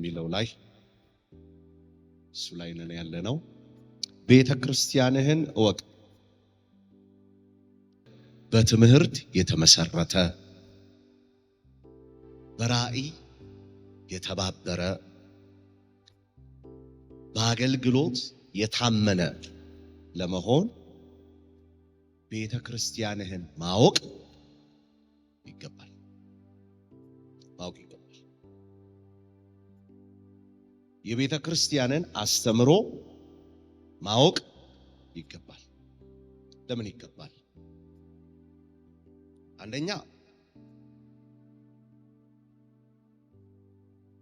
የሚለው ላይ እሱ ላይ ነን ያለነው። ቤተ ክርስቲያንህን እወቅ፣ በትምህርት የተመሰረተ በራእይ የተባበረ በአገልግሎት የታመነ ለመሆን ቤተ ክርስቲያንህን ማወቅ ይገባል። ማወቅ ይገባል። የቤተ ክርስቲያንን አስተምሮ ማወቅ ይገባል። ለምን ይገባል? አንደኛ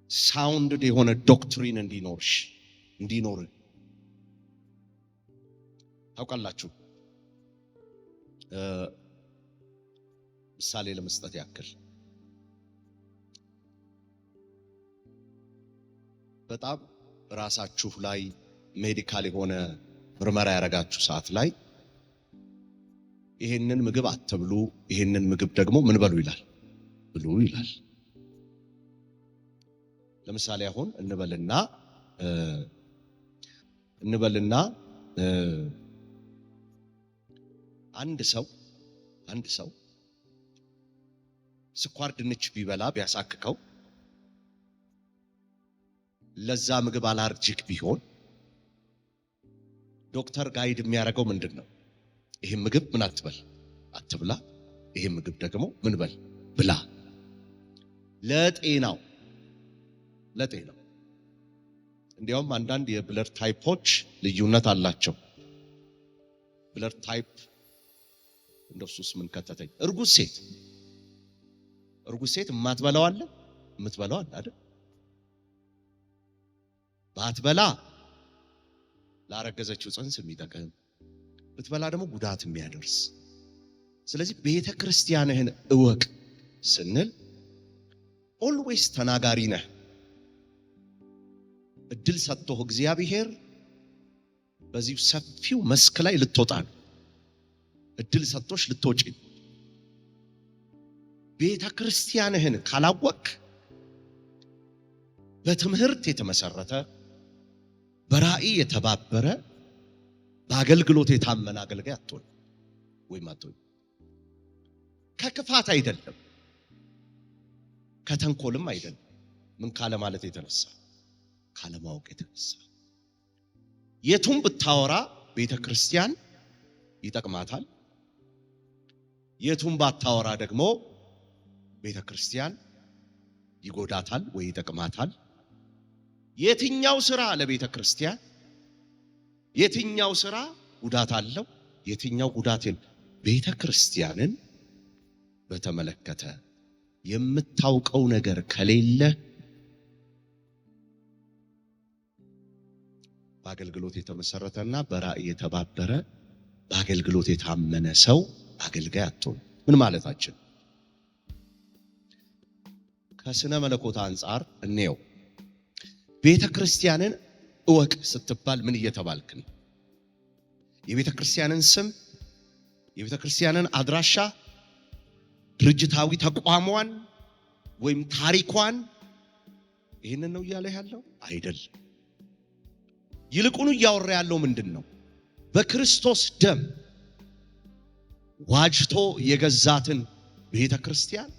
ሳውንድ የሆነ ዶክትሪን እንዲኖር ታውቃላችሁ። ምሳሌ ለመስጠት ያክል በጣም ራሳችሁ ላይ ሜዲካል የሆነ ምርመራ ያረጋችሁ ሰዓት ላይ ይሄንን ምግብ አትብሉ፣ ይሄንን ምግብ ደግሞ ምን በሉ ይላል? ብሉ ይላል። ለምሳሌ አሁን እንበልና አንድ ሰው ስኳር ድንች ቢበላ ቢያሳክከው ለዛ ምግብ አላርጂክ ቢሆን ዶክተር ጋይድ የሚያደርገው ምንድነው? ይሄ ምግብ ምን አትብላ፣ ይሄ ምግብ ደግሞ ምን በል ብላ። ለጤናው እንዲያውም አንዳንድ የብለድ ታይፖች ልዩነት አላቸው። ብለድ ታይፕ እንደሱስ ምን ከተተኝ እርጉዝ ሴት የማትበላው አለ፣ የምትበላው አለ አይደል? ባትበላ ላረገዘችው ጽንስ የሚጠቅም፣ ብትበላ ደግሞ ጉዳት የሚያደርስ። ስለዚህ ቤተ ክርስቲያንህን እወቅ ስንል ኦልዌይስ ተናጋሪ ነህ። እድል ሰጥቶህ እግዚአብሔር በዚህ ሰፊው መስክ ላይ ልትወጣ ነው። እድል ሰጥቶሽ ልትወጪ። ቤተ ክርስቲያንህን ካላወቅ በትምህርት የተመሰረተ በራእይ የተባበረ በአገልግሎት የታመነ አገልጋይ አትሆን ወይም አትሆን። ከክፋት አይደለም፣ ከተንኮልም አይደለም። ምን ካለ ማለት የተነሳ ካለማወቅ የተነሳ የቱም ብታወራ ቤተ ክርስቲያን ይጠቅማታል፣ የቱም ባታወራ ደግሞ ቤተ ክርስቲያን ይጎዳታል ወይ ይጠቅማታል። የትኛው ስራ ለቤተ ክርስቲያን የትኛው ስራ ጉዳት አለው፣ የትኛው ጉዳት የለው። ቤተ ክርስቲያንን በተመለከተ የምታውቀው ነገር ከሌለ በአገልግሎት የተመሰረተና በራእይ የተባበረ በአገልግሎት የታመነ ሰው አገልጋይ አትሆን። ምን ማለታችን? ከስነ መለኮት አንጻር እንየው። ቤተ ክርስቲያንን እወቅ ስትባል ምን እየተባልክ ነው? የቤተ ክርስቲያንን ስም፣ የቤተ ክርስቲያንን አድራሻ፣ ድርጅታዊ ተቋሟን ወይም ታሪኳን ይህንን ነው እያለ ያለው አይደለም። ይልቁኑ እያወራ ያለው ምንድን ነው? በክርስቶስ ደም ዋጅቶ የገዛትን ቤተ ክርስቲያን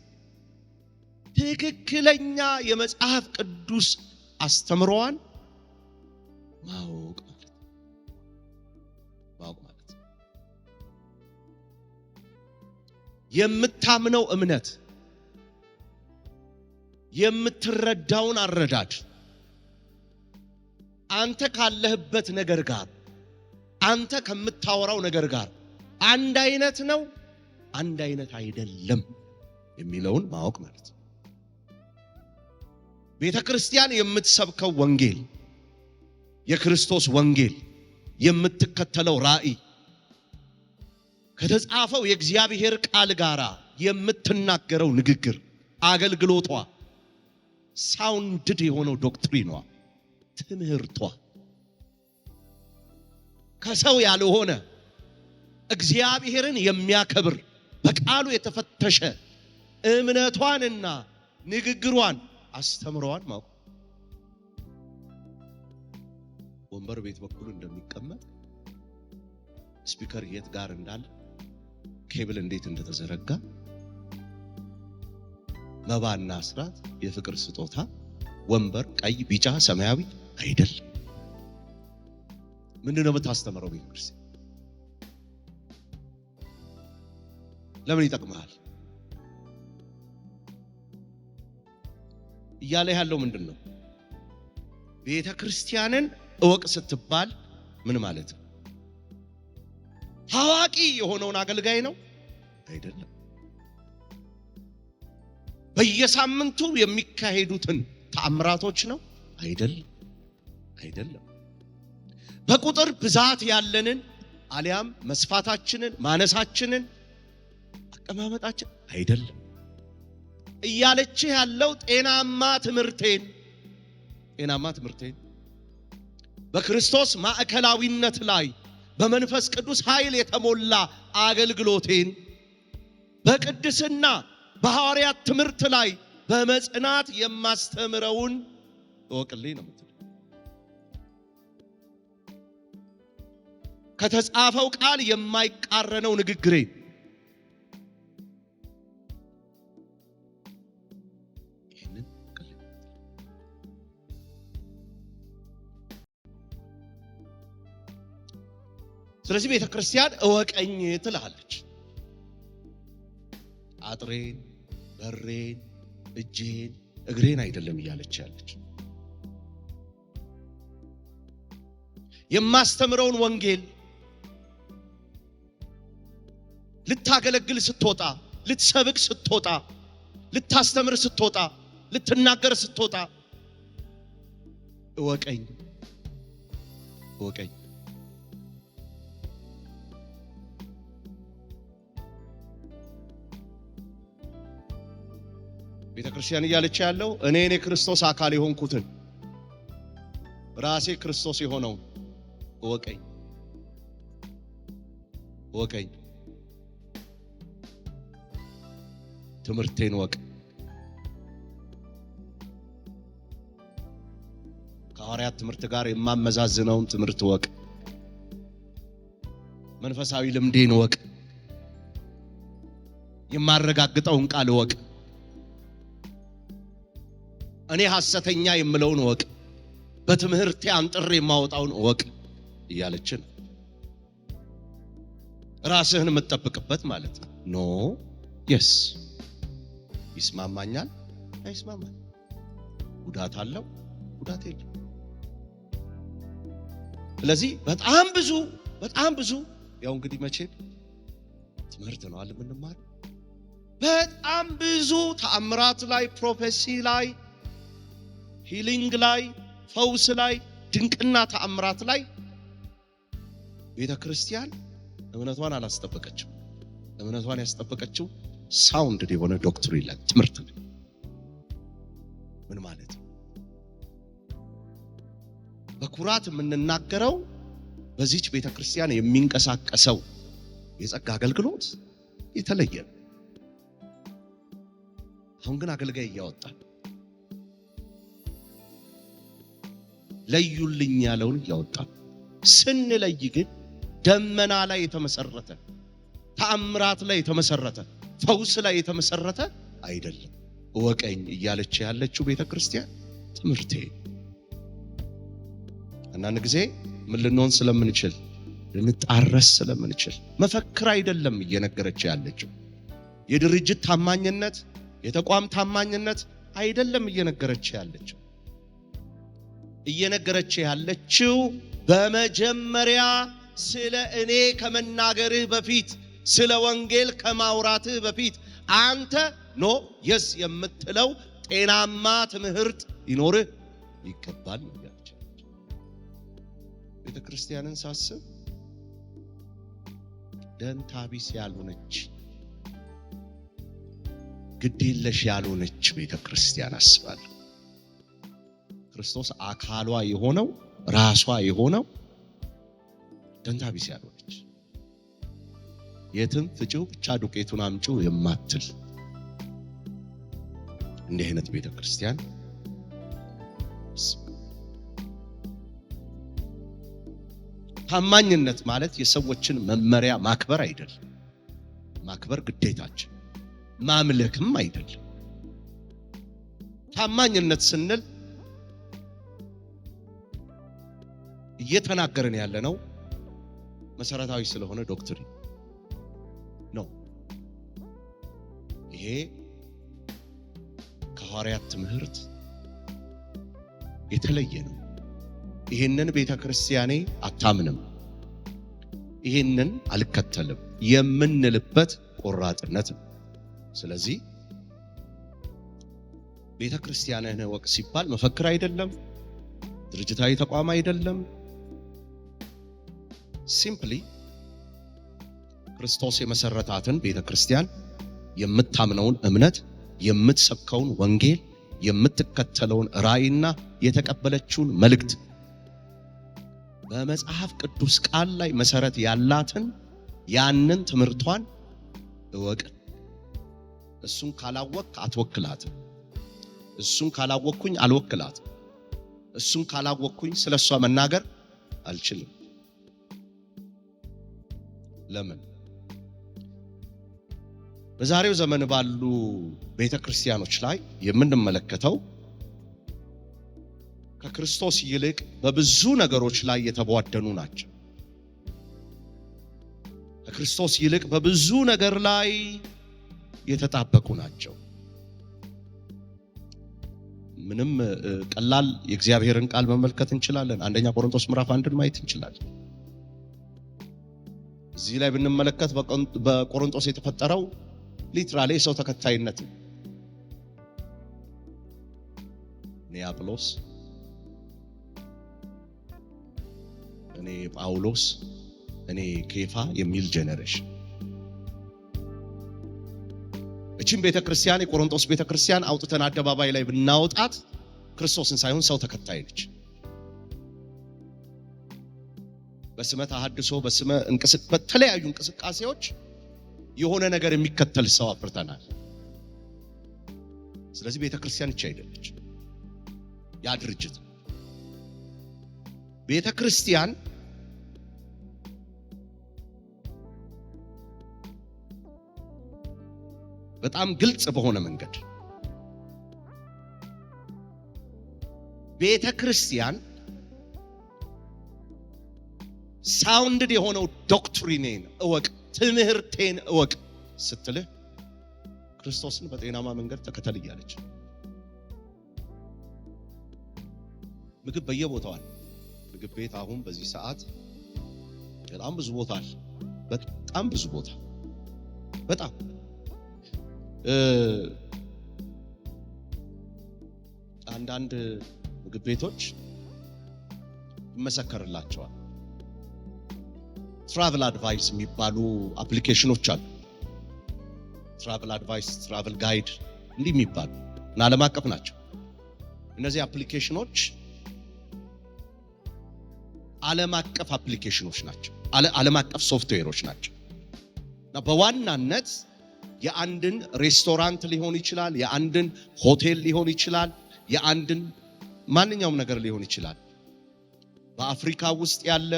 ትክክለኛ የመጽሐፍ ቅዱስ አስተምሮዋን ማወቅ ማለት የምታምነው እምነት፣ የምትረዳውን አረዳድ አንተ ካለህበት ነገር ጋር አንተ ከምታወራው ነገር ጋር አንድ አይነት ነው፣ አንድ አይነት አይደለም የሚለውን ማወቅ ማለት ነው። ቤተ ክርስቲያን የምትሰብከው ወንጌል፣ የክርስቶስ ወንጌል፣ የምትከተለው ራእይ ከተጻፈው የእግዚአብሔር ቃል ጋራ የምትናገረው ንግግር፣ አገልግሎቷ፣ ሳውንድድ የሆነው ዶክትሪኗ፣ ትምህርቷ ከሰው ያልሆነ እግዚአብሔርን የሚያከብር በቃሉ የተፈተሸ እምነቷንና ንግግሯን አስተምሯን ማወቅ። ወንበር ቤት በኩል እንደሚቀመጥ፣ ስፒከር የት ጋር እንዳለ፣ ኬብል እንዴት እንደተዘረጋ፣ መባና አስራት፣ የፍቅር ስጦታ፣ ወንበር ቀይ፣ ቢጫ፣ ሰማያዊ አይደለም። ምንድነው የምታስተምረው ቤተክርስቲያን? ለምን ይጠቅማል እያለ ያለው ምንድነው? ቤተክርስቲያንን እወቅ ስትባል ምን ማለት ነው? ታዋቂ የሆነውን አገልጋይ ነው አይደለም። በየሳምንቱ የሚካሄዱትን ተአምራቶች ነው አይደለም። በቁጥር ብዛት ያለንን አሊያም መስፋታችንን ማነሳችንን አቀማመጣችን አይደለም። እያለች ያለው ጤናማ ትምህርቴን በክርስቶስ ማዕከላዊነት ላይ በመንፈስ ቅዱስ ኃይል የተሞላ አገልግሎቴን በቅድስና በሐዋርያት ትምህርት ላይ በመጽናት የማስተምረውን እወቅልኝ ነው የምትለው። ከተጻፈው ቃል የማይቃረነው ንግግሬ ይህንን ስለዚህ ቤተ ክርስቲያን እወቀኝ ትላለች። አጥሬን፣ በሬን፣ እጄን፣ እግሬን አይደለም እያለች ያለች። የማስተምረውን ወንጌል ልታገለግል ስትወጣ፣ ልትሰብክ ስትወጣ፣ ልታስተምር ስትወጣ፣ ልትናገር ስትወጣ እወቀኝ። ቤተክርስቲያን እያለች ያለው እኔ ክርስቶስ አካል የሆንኩትን ራሴ ክርስቶስ የሆነውን እወቀኝ። ትምህርቴን ወቅ። ከሐዋርያት ትምህርት ጋር የማመዛዝነውን ትምህርት ወቅ። መንፈሳዊ ልምዴን ወቅ። የማረጋግጠውን ቃል ወቅ። እኔ ሐሰተኛ የምለውን ወቅ። በትምህርቴ አንጥሬ የማወጣውን ወቅ እያለችን ራስህን የምትጠብቅበት ማለት ነው። ኖ የስ ይስማማኛል፣ አይስማማኝ፣ ጉዳት አለው፣ ጉዳት የለም። ስለዚህ በጣም ብዙ ያው እንግዲህ መቼም ትምህርት ነው አይደል የምንማር። በጣም ብዙ ተአምራት ላይ፣ ፕሮፌሲ ላይ፣ ሂሊንግ ላይ፣ ፈውስ ላይ፣ ድንቅና ተአምራት ላይ ቤተ ክርስቲያን እምነቷን አላስጠበቀችም። እምነቷን ያስጠበቀችው ሳውንድ የሆነ ዶክትሪን ላይ ትምህርት ነው። ምን ማለት ነው? በኩራት የምንናገረው በዚች ቤተ ክርስቲያን የሚንቀሳቀሰው የጸጋ አገልግሎት የተለየ ነው። አሁን ግን አገልጋይ እያወጣን ለዩልኝ ያለውን እያወጣን ስንለይ ግን ደመና ላይ የተመሰረተ ተአምራት ላይ የተመሰረተ ፈውስ ላይ የተመሰረተ አይደለም። እወቀኝ እያለች ያለችው ቤተ ክርስቲያን ትምህርቴ አንዳንድ ጊዜ ምን ልንሆን ስለምንችል ልንጣረስ ስለምንችል መፈክር አይደለም እየነገረች ያለችው። የድርጅት ታማኝነት፣ የተቋም ታማኝነት አይደለም እየነገረች ያለችው። እየነገረች ያለችው በመጀመሪያ ስለ እኔ ከመናገርህ በፊት፣ ስለ ወንጌል ከማውራትህ በፊት አንተ የስ የምትለው ጤናማ ትምህርት ይኖርህ ይገባል ነው ያለች። ቤተ ክርስቲያንን ሳስብ ደንታቢስ ያልሆነች ግዴለሽ ያልሆነች ቤተ ክርስቲያን አስባለሁ። ክርስቶስ አካሏ የሆነው ራሷ የሆነው ደንታቢስ ያልሆነች የትም ፍጪው ብቻ ዱቄቱን አምጪው የማትል እንዲህ አይነት ቤተ ክርስቲያን ታማኝነት ማለት የሰዎችን መመሪያ ማክበር አይደለም። ማክበር ግዴታችን፣ ማምለክም አይደለም። ታማኝነት ስንል እየተናገርን ያለነው መሰረታዊ ስለሆነ ዶክትሪን ነው። ይሄ ከሐዋርያት ትምህርት የተለየ ነው። ይሄንን ቤተክርስቲያኔ አታምንም፣ ይሄንን አልከተልም የምንልበት ቆራጥነት ነው። ስለዚህ ቤተክርስቲያንን ወቅ ሲባል መፈክር አይደለም፣ ድርጅታዊ ተቋም አይደለም። ሲምፕሊ ክርስቶስ የመሰረታትን ቤተክርስቲያን የምታምነውን እምነት፣ የምትሰብከውን ወንጌል፣ የምትከተለውን ራእይና የተቀበለችውን መልእክት በመጽሐፍ ቅዱስ ቃል ላይ መሰረት ያላትን ያንን ትምህርቷን እወቅ። እሱን ካላወቅ አትወክላትም። እሱን ካላወቅኩኝ አልወክላትም። እሱን ካላወቅኩኝ ስለሷ መናገር አልችልም። ለምን? በዛሬው ዘመን ባሉ ቤተክርስቲያኖች ላይ የምንመለከተው ከክርስቶስ ይልቅ በብዙ ነገሮች ላይ የተቧደኑ ናቸው። ከክርስቶስ ይልቅ በብዙ ነገር ላይ የተጣበቁ ናቸው። ምንም ቀላል የእግዚአብሔርን ቃል መመልከት እንችላለን። አንደኛ ቆሮንቶስ ምዕራፍ 1 ማየት እንችላለን። እዚህ ላይ ብንመለከት በቆሮንቶስ የተፈጠረው ሊትራሊ የሰው ተከታይነት ነው። እኔ አጵሎስ፣ እኔ ጳውሎስ፣ እኔ ኬፋ የሚል ጄኔሬሽን። እቺን ቤተክርስቲያን የቆሮንቶስ ቤተክርስቲያን አውጥተን አደባባይ ላይ ብናወጣት ክርስቶስን ሳይሆን ሰው ተከታይ ነች። በስመ ተሐድሶ በስመ በተለያዩ እንቅስቃሴዎች የሆነ ነገር የሚከተል ሰው አፍርተናል። ስለዚህ ቤተክርስቲያን እቺ አይደለች፣ ያ ድርጅት። ቤተክርስቲያን በጣም ግልጽ በሆነ መንገድ ቤተክርስቲያን ሳውንድድ የሆነው ዶክትሪኔን እወቅ፣ ትምህርቴን እወቅ ስትልህ ክርስቶስን በጤናማ መንገድ ተከተል እያለች። ምግብ በየቦታው አለ። ምግብ ቤት አሁን በዚህ ሰዓት በጣም ብዙ ቦታ አለ። በጣም ብዙ ቦታ በጣም አንዳንድ ምግብ ቤቶች ይመሰከርላቸዋል። ትራቨል አድቫይስ የሚባሉ አፕሊኬሽኖች አሉ። ትራቨል አድቫይስ፣ ትራቨል ጋይድ እንዲህ የሚባሉ እና ዓለም አቀፍ ናቸው። እነዚህ አፕሊኬሽኖች ዓለም አቀፍ አፕሊኬሽኖች ናቸው። ዓለም አቀፍ ሶፍትዌሮች ናቸው እና በዋናነት የአንድን ሬስቶራንት ሊሆን ይችላል፣ የአንድን ሆቴል ሊሆን ይችላል፣ የአንድን ማንኛውም ነገር ሊሆን ይችላል። በአፍሪካ ውስጥ ያለ፣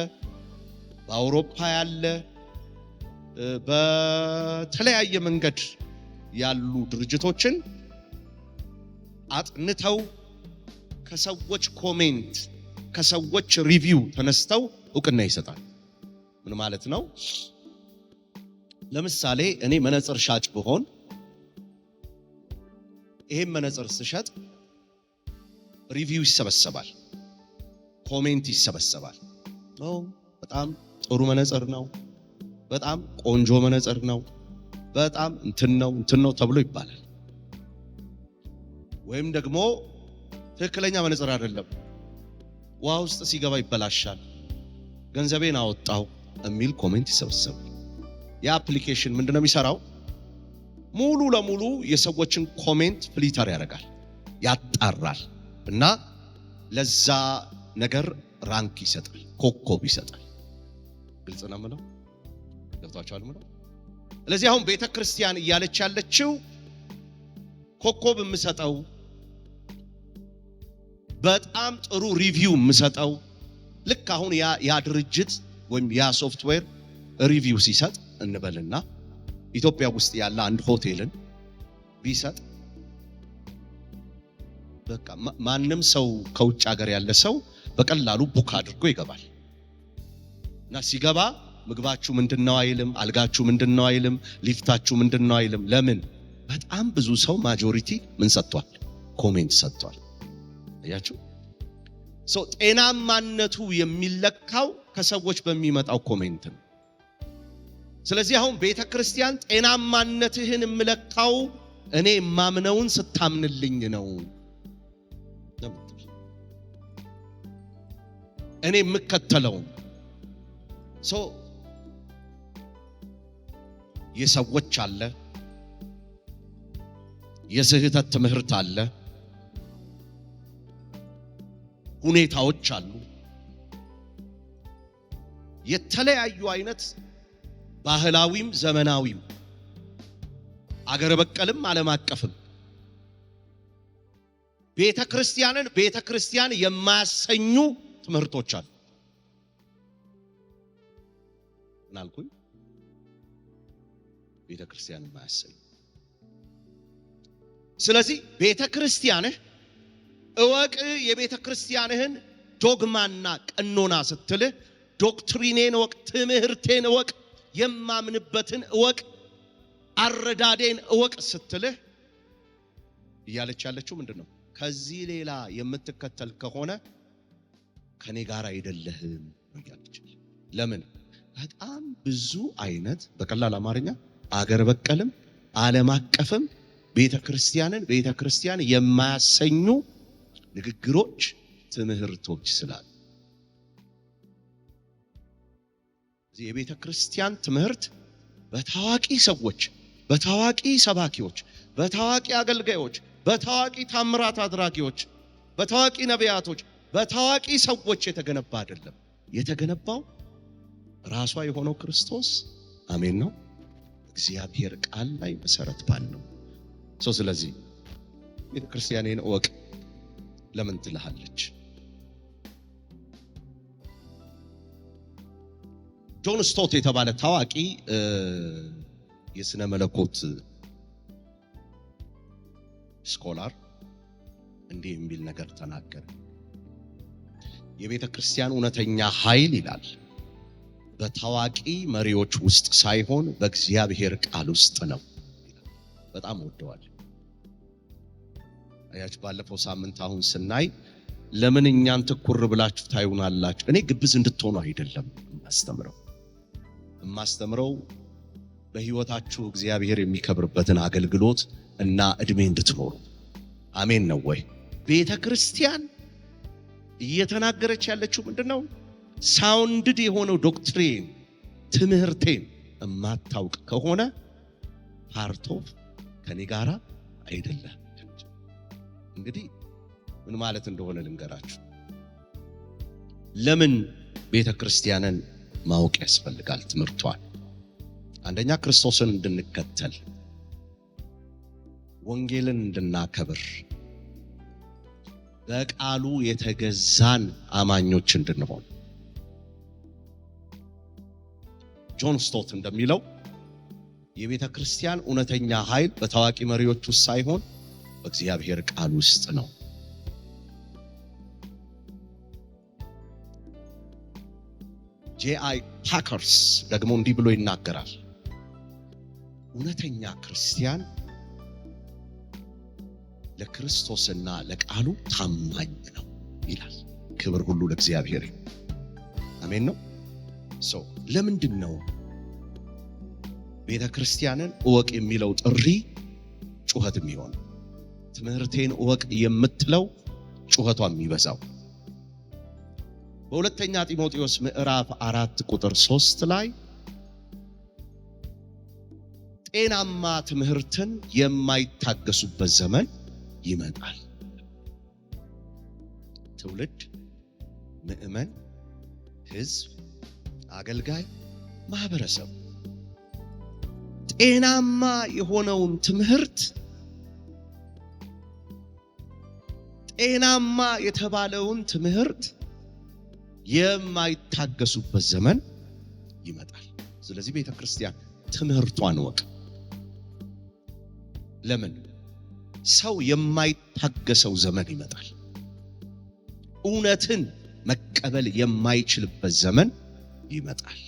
በአውሮፓ ያለ፣ በተለያየ መንገድ ያሉ ድርጅቶችን አጥንተው ከሰዎች ኮሜንት፣ ከሰዎች ሪቪው ተነስተው እውቅና ይሰጣል። ምን ማለት ነው? ለምሳሌ እኔ መነጽር ሻጭ ብሆን ይሄን መነጽር ስሸጥ ሪቪው ይሰበሰባል፣ ኮሜንት ይሰበሰባል። በጣም ጥሩ መነጽር ነው፣ በጣም ቆንጆ መነጽር ነው፣ በጣም እንትን ነው ተብሎ ይባላል። ወይም ደግሞ ትክክለኛ መነጽር አይደለም፣ ውሃ ውስጥ ሲገባ ይበላሻል፣ ገንዘቤን አወጣው የሚል ኮሜንት ይሰበሰባል። የአፕሊኬሽን ምንድነው የሚሰራው? ሙሉ ለሙሉ የሰዎችን ኮሜንት ፍሊተር ያደርጋል፣ ያጣራል እና ለዛ ነገር ራንክ ይሰጣል፣ ኮከብ ይሰጣል። ግልጽ ነው የምለው? ገብቷችኋል የምለው? ስለዚህ አሁን ቤተክርስቲያን እያለች ያለችው ኮከብ የምሰጠው፣ በጣም ጥሩ ሪቪው የምሰጠው ልክ አሁን ያ ድርጅት ወይም ያ ሶፍትዌር ሪቪው ሲሰጥ እንበልና ኢትዮጵያ ውስጥ ያለ አንድ ሆቴልን ቢሰጥ በቃ ማንም ሰው ከውጭ ሀገር ያለ ሰው በቀላሉ ቡክ አድርጎ ይገባል እና ሲገባ ምግባችሁ ምንድነው አይልም፣ አልጋችሁ ምንድነው አይልም፣ ሊፍታችሁ ምንድነው አይልም። ለምን? በጣም ብዙ ሰው ማጆሪቲ ምን ሰጥቷል? ኮሜንት ሰጥቷል። አያችሁ? ጤናማነቱ የሚለካው ከሰዎች በሚመጣው ኮሜንት ነው። ስለዚህ አሁን ቤተክርስቲያን ጤናማነትህን የምለካው እኔ የማምነውን ስታምንልኝ ነው፣ እኔ የምከተለው የሰዎች አለ፣ የስህተት ትምህርት አለ፣ ሁኔታዎች አሉ፣ የተለያዩ አይነት ባህላዊም ዘመናዊም አገር በቀልም ዓለም አቀፍም ቤተክርስቲያን የማያሰኙ ትምህርቶች አሉ። እናልኩኝ ቤተክርስቲያን የማያሰኙ። ስለዚህ ቤተክርስቲያንህ እወቅ። የቤተክርስቲያንህን ዶግማና ቀኖና ስትልህ ዶክትሪኔን እወቅ፣ ትምህርቴን እወቅ፣ የማምንበትን እወቅ፣ አረዳዴን እወቅ ስትልህ እያለች ያለችው ምንድነው? ከዚህ ሌላ የምትከተል ከሆነ ከኔ ጋር አይደለህም እያለች። ለምን? በጣም ብዙ አይነት በቀላል አማርኛ አገር በቀልም ዓለም አቀፍም ቤተክርስቲያን የማያሰኙ ንግግሮች፣ ትምህርቶች ስላሉ የቤተክርስቲያን ትምህርት በታዋቂ ሰዎች፣ በታዋቂ ሰባኪዎች፣ በታዋቂ አገልጋዮች፣ በታዋቂ ታምራት አድራጊዎች፣ በታዋቂ ነቢያቶች፣ በታዋቂ ሰዎች የተገነባ አይደለም። የተገነባው ራሷ የሆነው ክርስቶስ አሜን ነው እግዚአብሔር ቃል ላይ መሰረት ባለው ስለዚህ ቤተክርስቲያኔን እወቅ ለምን ትልሃለች? ጆን ስቶት የተባለ ታዋቂ የስነ መለኮት ስኮላር እንዲህ የሚል ነገር ተናገረ። የቤተክርስቲያን እውነተኛ ኃይል ይላል በታዋቂ መሪዎች ውስጥ ሳይሆን በእግዚአብሔር ቃል ውስጥ ነው። በጣም ወደዋል። አያች ባለፈው ሳምንት አሁን ስናይ ለምን እኛን ትኩር ብላችሁ ታዩናላችሁ? እኔ ግብዝ እንድትሆኑ አይደለም የማስተምረው በህይወታችሁ እግዚአብሔር የሚከብርበትን አገልግሎት እና እድሜ እንድትኖሩ። አሜን ነው ወይ? ቤተክርስቲያን እየተናገረች ያለችው ምንድነው? ሳውንድድ የሆነው ዶክትሪን ትምህርቴን የማታውቅ ከሆነ ፓርት ኦፍ ከኔ ጋራ አይደለም። እንግዲህ ምን ማለት እንደሆነ ልንገራችሁ። ለምን ቤተክርስቲያንን ማወቅ ያስፈልጋል? ትምህርቷን አንደኛ ክርስቶስን እንድንከተል፣ ወንጌልን እንድናከብር፣ በቃሉ የተገዛን አማኞች እንድንሆን። ጆን ስቶት እንደሚለው የቤተክርስቲያን እውነተኛ ኃይል በታዋቂ መሪዎች ውስጥ ሳይሆን በእግዚአብሔር ቃል ውስጥ ነው። ጄአይ ፓከርስ ደግሞ እንዲህ ብሎ ይናገራል። እውነተኛ ክርስቲያን ለክርስቶስና ለቃሉ ታማኝ ነው ይላል። ክብር ሁሉ ለእግዚአብሔር። አሜን ነው። ለምንድን ነው ቤተክርስቲያንን እወቅ የሚለው ጥሪ ጩኸት የሚሆነው? ትምህርቴን እወቅ የምትለው ጩኸቷ የሚበዛው? በሁለተኛ ጢሞቴዎስ ምዕራፍ 4 ቁጥር 3 ላይ ጤናማ ትምህርትን የማይታገሱበት ዘመን ይመጣል። ትውልድ፣ ምእመን፣ ህዝብ፣ አገልጋይ፣ ማህበረሰብ ጤናማ የሆነውን ትምህርት፣ ጤናማ የተባለውን ትምህርት የማይታገሱበት ዘመን ይመጣል። ስለዚህ ቤተክርስቲያን ትምህርቷን ወቅ። ለምን ሰው የማይታገሰው ዘመን ይመጣል። እውነትን መቀበል የማይችልበት ዘመን ይመጣል።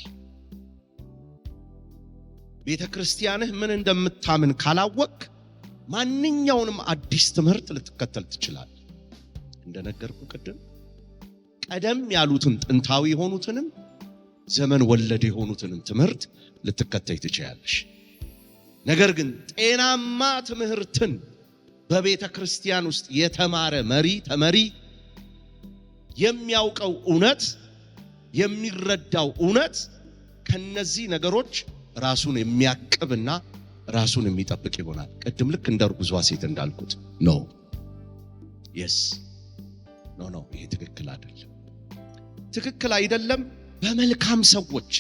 ቤተክርስቲያንህ ምን እንደምታምን ካላወቅ ማንኛውንም አዲስ ትምህርት ልትከተል ትችላለህ። እንደነገርኩ ቅድም ቀደም ያሉትን ጥንታዊ የሆኑትንም ዘመን ወለድ የሆኑትንም ትምህርት ልትከተይ ትችላለሽ። ነገር ግን ጤናማ ትምህርትን በቤተክርስቲያን ውስጥ የተማረ ተመሪ የሚያውቀው እውነት የሚረዳው እውነት ከነዚህ ነገሮች ራሱን የሚያቅብና ራሱን የሚጠብቅ ይሆናል። ቅድም ልክ እንደ እርጉዟ ሴት እንዳልኩት ኖ ይሄ ትክክል አይደለም። በመልካም ሰዎች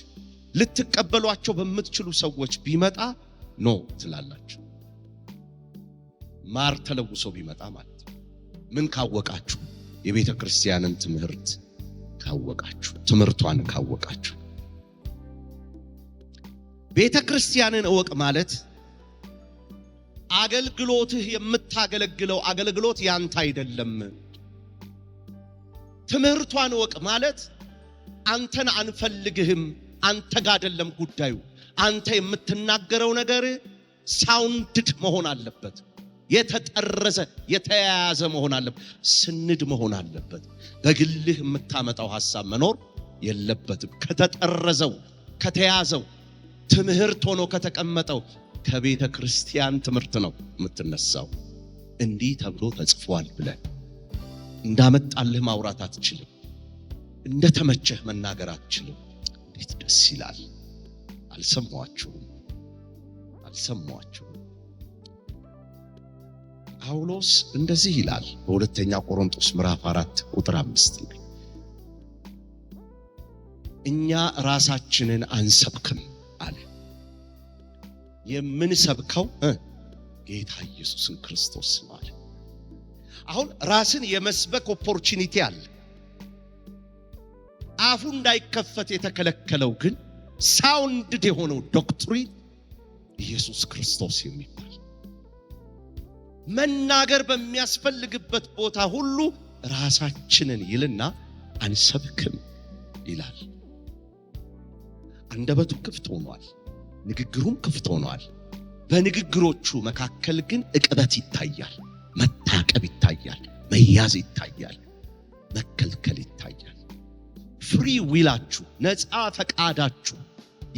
ልትቀበሏቸው በምትችሉ ሰዎች ቢመጣ ኖ ትላላችሁ። ማር ተለውሶ ቢመጣ ማለት ምን ካወቃችሁ? የቤተ ክርስቲያንን ትምህርት ካወቃችሁ፣ ትምህርቷን ካወቃችሁ። ቤተ ክርስቲያንን እወቅ ማለት አገልግሎትህ የምታገለግለው አገልግሎት ያንተ አይደለም። ትምህርቷን እወቅ ማለት አንተን አንፈልግህም፣ አንተ ጋር አይደለም ጉዳዩ። አንተ የምትናገረው ነገር ሳውንድድ መሆን አለበት፣ የተጠረዘ የተያያዘ መሆን አለበት፣ ስንድ መሆን አለበት። በግልህ የምታመጣው ሐሳብ መኖር የለበትም። ከተጠረዘው ከተያዘው ትምህርት ሆኖ ከተቀመጠው ከቤተ ክርስቲያን ትምህርት ነው የምትነሳው። እንዲህ ተብሎ ተጽፏል ብለህ እንዳመጣልህ ማውራት አትችልም። እንደተመቸህ መናገር አትችልም። እንዴት ደስ ይላል! አልሰማችሁም? ጳውሎስ እንደዚህ ይላል በሁለተኛ ቆሮንቶስ ምዕራፍ 4 ቁጥር 5 ላይ እኛ ራሳችንን አንሰብክም አለ። የምንሰብከው ጌታ ኢየሱስን ክርስቶስ ማለት። አሁን ራስን የመስበክ ኦፖርቹኒቲ አለ። አፉ እንዳይከፈት የተከለከለው ግን ሳውንድድ የሆነው ዶክትሪን ኢየሱስ ክርስቶስ የሚባል መናገር በሚያስፈልግበት ቦታ ሁሉ ራሳችንን ይልና አንሰብክም ይላል። አንደበቱ ክፍት ሆኗል፣ ንግግሩም ክፍት ሆኗል። በንግግሮቹ መካከል ግን ዕቅበት ይታያል፣ መታቀብ ይታያል፣ መያዝ ይታያል፣ መከልከል ይታያል። ፍሪ ዊላችሁ ነፃ ፈቃዳችሁ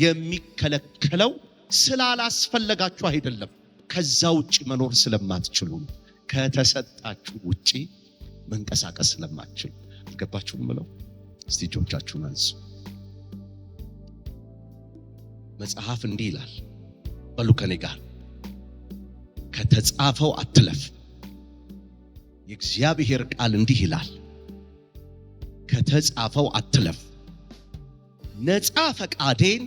የሚከለከለው ስላላስፈለጋችሁ አይደለም፣ ከዛ ውጪ መኖር ስለማትችሉ፣ ከተሰጣችሁ ውጪ መንቀሳቀስ ስለማትችሉ። አልገባችሁም? ምለው እስቲ እጆቻችሁን አንሱ። መጽሐፍ እንዲህ ይላል፣ በሉ ከኔ ጋር፣ ከተጻፈው አትለፍ። የእግዚአብሔር ቃል እንዲህ ይላል፣ ከተጻፈው አትለፍ። ነፃ ፈቃዴን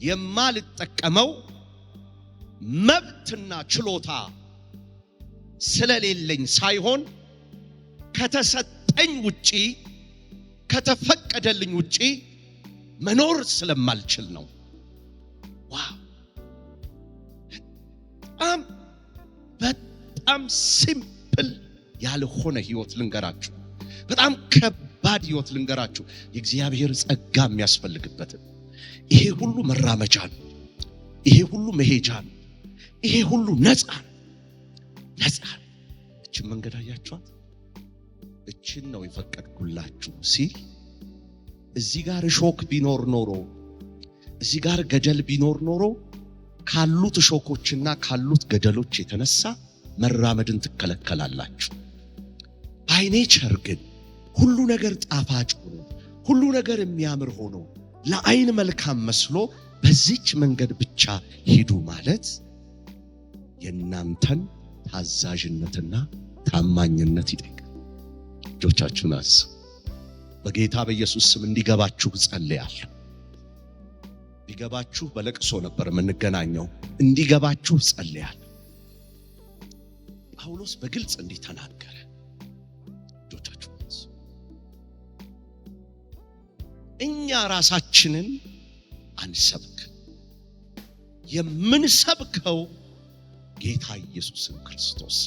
የማልጠቀመው መብትና ችሎታ ስለሌለኝ ሳይሆን ከተሰጠኝ ውጪ ከተፈቀደልኝ ውጪ መኖር ስለማልችል ነው። ዋው! በጣም ሲምፕል ያልሆነ ህይወት ልንገራችሁ። በጣም ከባድ ህይወት ልንገራችሁ። የእግዚአብሔር ጸጋ የሚያስፈልግበት ይሄ ሁሉ መራመጃ ነው። ይሄ ሁሉ መሄጃ ነው። ይሄ ሁሉ ነፃ። እችን መንገድ አያችኋት? እችን ነው የፈቀድኩላችሁ ሲል እዚህ ጋር ሾክ ቢኖር ኖሮ፣ እዚህ ጋር ገደል ቢኖር ኖሮ ካሉት ሾኮችና ካሉት ገደሎች የተነሳ መራመድን ትከለከላላችሁ። ባይ ኔቸር ግን ሁሉ ነገር ጣፋጭ ሆኖ ሁሉ ነገር የሚያምር ሆኖ ለዓይን መልካም መስሎ በዚች መንገድ ብቻ ሂዱ ማለት የእናንተን ታዛዥነትና ታማኝነት ይጠይቃል። እጆቻችሁን አንሱ። በጌታ በኢየሱስ ስም እንዲገባችሁ ጸልያለሁ። ቢገባችሁ በለቅሶ ነበር የምንገናኘው። እንዲገባችሁ ጸልያለሁ። ጳውሎስ በግልጽ እንዲህ ተናገረ። እጆቻችሁን አንሱ። እኛ ራሳችንን አንሰብክ። የምንሰብከው ጌታ ኢየሱስን ክርስቶስ።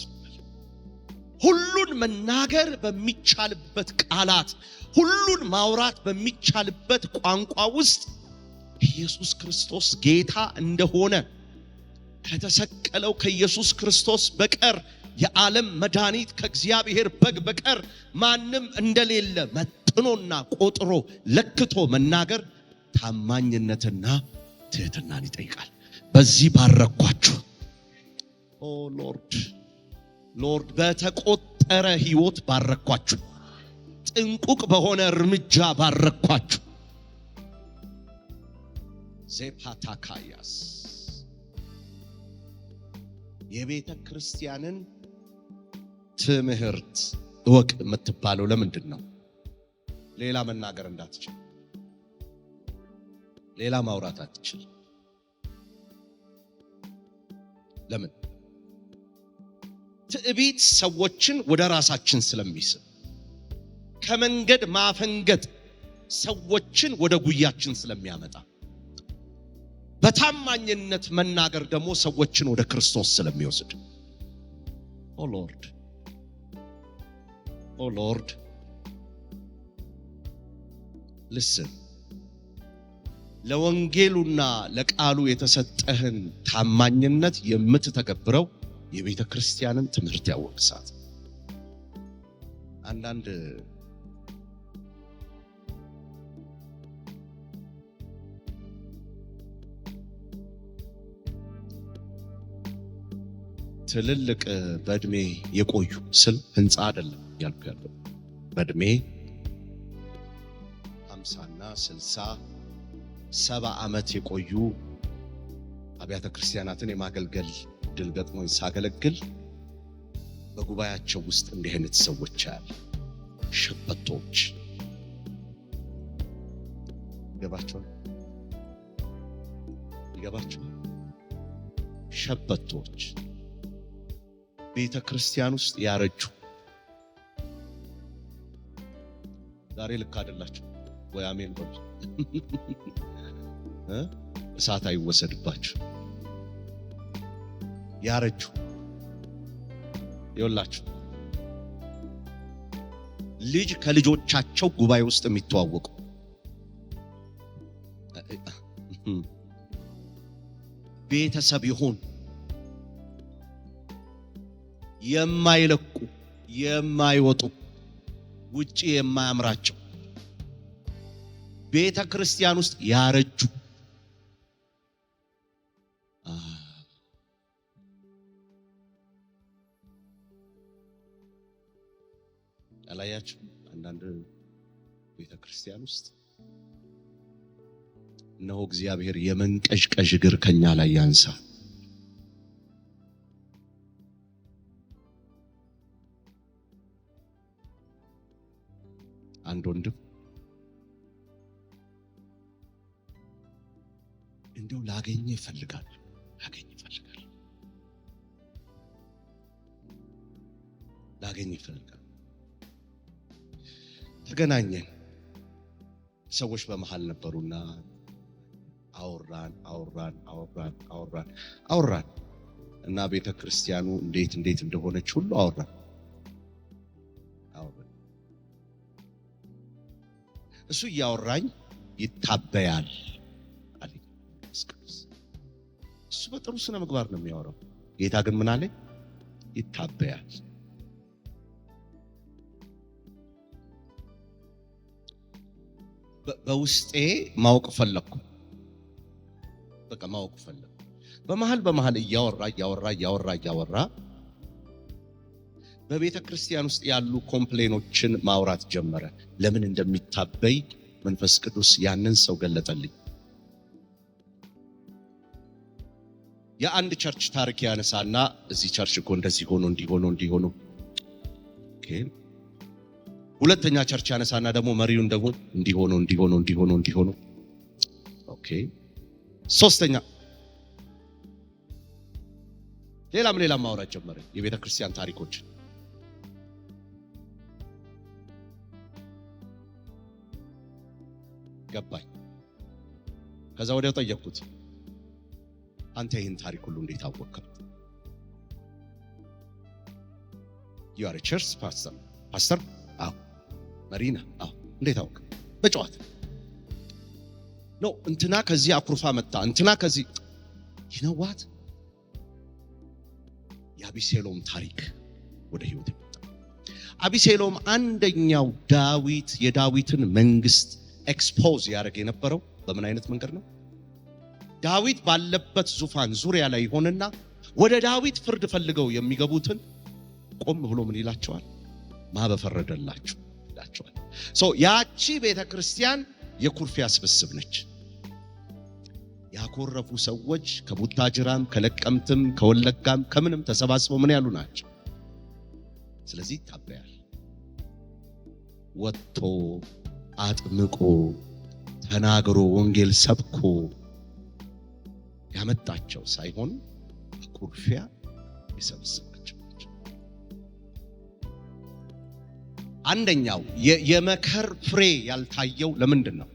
ሁሉን መናገር በሚቻልበት ቃላት፣ ሁሉን ማውራት በሚቻልበት ቋንቋ ውስጥ ኢየሱስ ክርስቶስ ጌታ እንደሆነ ከተሰቀለው ከኢየሱስ ክርስቶስ በቀር የዓለም መድኃኒት ከእግዚአብሔር በግ በቀር ማንም እንደሌለ መጥኖና ቆጥሮ ለክቶ መናገር ታማኝነትና ትህትናን ይጠይቃል። በዚህ ባረኳችሁ። ኦ ሎርድ በተቆጠረ ሕይወት ባረኳችሁ። ጥንቁቅ በሆነ እርምጃ ባረኳችሁ። ዜፓታካያስ የቤተ ክርስቲያንን ትምህርት እወቅ የምትባለው ለምንድን ነው? ሌላ መናገር እንዳትችል፣ ሌላ ማውራት አትችል። ለምን? ትዕቢት ሰዎችን ወደ ራሳችን ስለሚስብ፣ ከመንገድ ማፈንገጥ ሰዎችን ወደ ጉያችን ስለሚያመጣ፣ በታማኝነት መናገር ደግሞ ሰዎችን ወደ ክርስቶስ ስለሚወስድ። ኦ ሎርድ ልስን ለወንጌሉና ለቃሉ የተሰጠህን ታማኝነት የምትተገብረው የቤተ ክርስቲያንን ትምህርት ያወቅሳት። አንዳንድ ትልልቅ በእድሜ የቆዩ ስል ህንፃ አይደለም ያልኩ ያለው በእድሜ 50ና 60 70 ዓመት የቆዩ አብያተ ክርስቲያናትን የማገልገል ድል ገጥሞኝ ሳገለግል በጉባኤያቸው ውስጥ እንዲህ አይነት ሰዎች አሉ። ሸበቶች ይገባቸዋል። ሸበቶች ቤተ ክርስቲያን ውስጥ ያረጁ። ዛሬ ልክ አይደላችሁ ወይ? አሜን በሉ። እሳት አይወሰድባችሁ። ያረጁ ይወላችሁ ልጅ ከልጆቻቸው ጉባኤ ውስጥ የሚተዋወቁ ቤተሰብ ይሆን የማይለቁ የማይወጡ ውጪ የማያምራቸው ቤተ ክርስቲያን ውስጥ ያረጁ አላያችሁ? አንዳንድ ቤተ ክርስቲያን ውስጥ እነሆ እግዚአብሔር የመንቀዥቀዥ እግር ከኛ ላይ ያንሳ። አንድ ወንድም እንደው ላገኘ ይፈልጋል። ተገናኘን። ሰዎች በመሃል ነበሩና አወራን እና ቤተ ክርስቲያኑ እንዴት እንደሆነች ሁሉ አወራን። እሱ እያወራኝ ይታበያል አለኝ። እሱ በጥሩ ስነ ምግባር ነው የሚያወራው። ጌታ ግን ምን አለኝ? ይታበያል። በውስጤ ማወቅ ፈለኩ። በመሃል እያወራ በቤተ ክርስቲያን ውስጥ ያሉ ኮምፕሌኖችን ማውራት ጀመረ። ለምን እንደሚታበይ መንፈስ ቅዱስ ያንን ሰው ገለጠልኝ። የአንድ ቸርች ታሪክ ያነሳና እዚህ ቸርች እኮ እንደዚህ ሆኖ እንዲሆኑ ኦኬ። ሁለተኛ ቸርች ያነሳና ደግሞ መሪውን ደግሞ እንዲሆኑ ኦኬ። ሶስተኛ ሌላም ማውራት ጀመረ። የቤተ ክርስቲያን ታሪኮች ገባኝ። ከዛ ወዲያው ጠየቅኩት፣ አንተ ይህን ታሪክ ሁሉ እንዴት አወቅከው? you are a church pastor አዎ መሪና አዎ እንዴት አወቅ? በጨዋታ ነው። እንትና ከዚህ አኩርፋ መጣ፣ እንትና ከዚህ you know what የአቢሴሎም ታሪክ ወደ ህይወት መጣ። አቢሴሎም አንደኛው የዳዊትን መንግስት ኤክስፖዝ ያደረገ የነበረው በምን አይነት መንገድ ነው? ዳዊት ባለበት ዙፋን ዙሪያ ላይ ሆነና ወደ ዳዊት ፍርድ ፈልገው የሚገቡትን ቆም ብሎ ምን ይላቸዋል? ማበፈረደላችሁ ይላቸዋል። ያቺ ቤተክርስቲያን የኩርፊያ ስብስብ ነች። ያኮረፉ ሰዎች ከቡታጅራም ከለቀምትም ከወለጋም ከምንም ተሰባስበው ምን ያሉ ናቸው? ስለዚህ ታበያል። ወጥቶ አጥምቆ ተናግሮ ወንጌል ሰብኮ ያመጣቸው ሳይሆን ኩርፊያ የሰበሰባቸው ናቸው። አንደኛው የመከር ፍሬ ያልታየው ለምንድን ነው?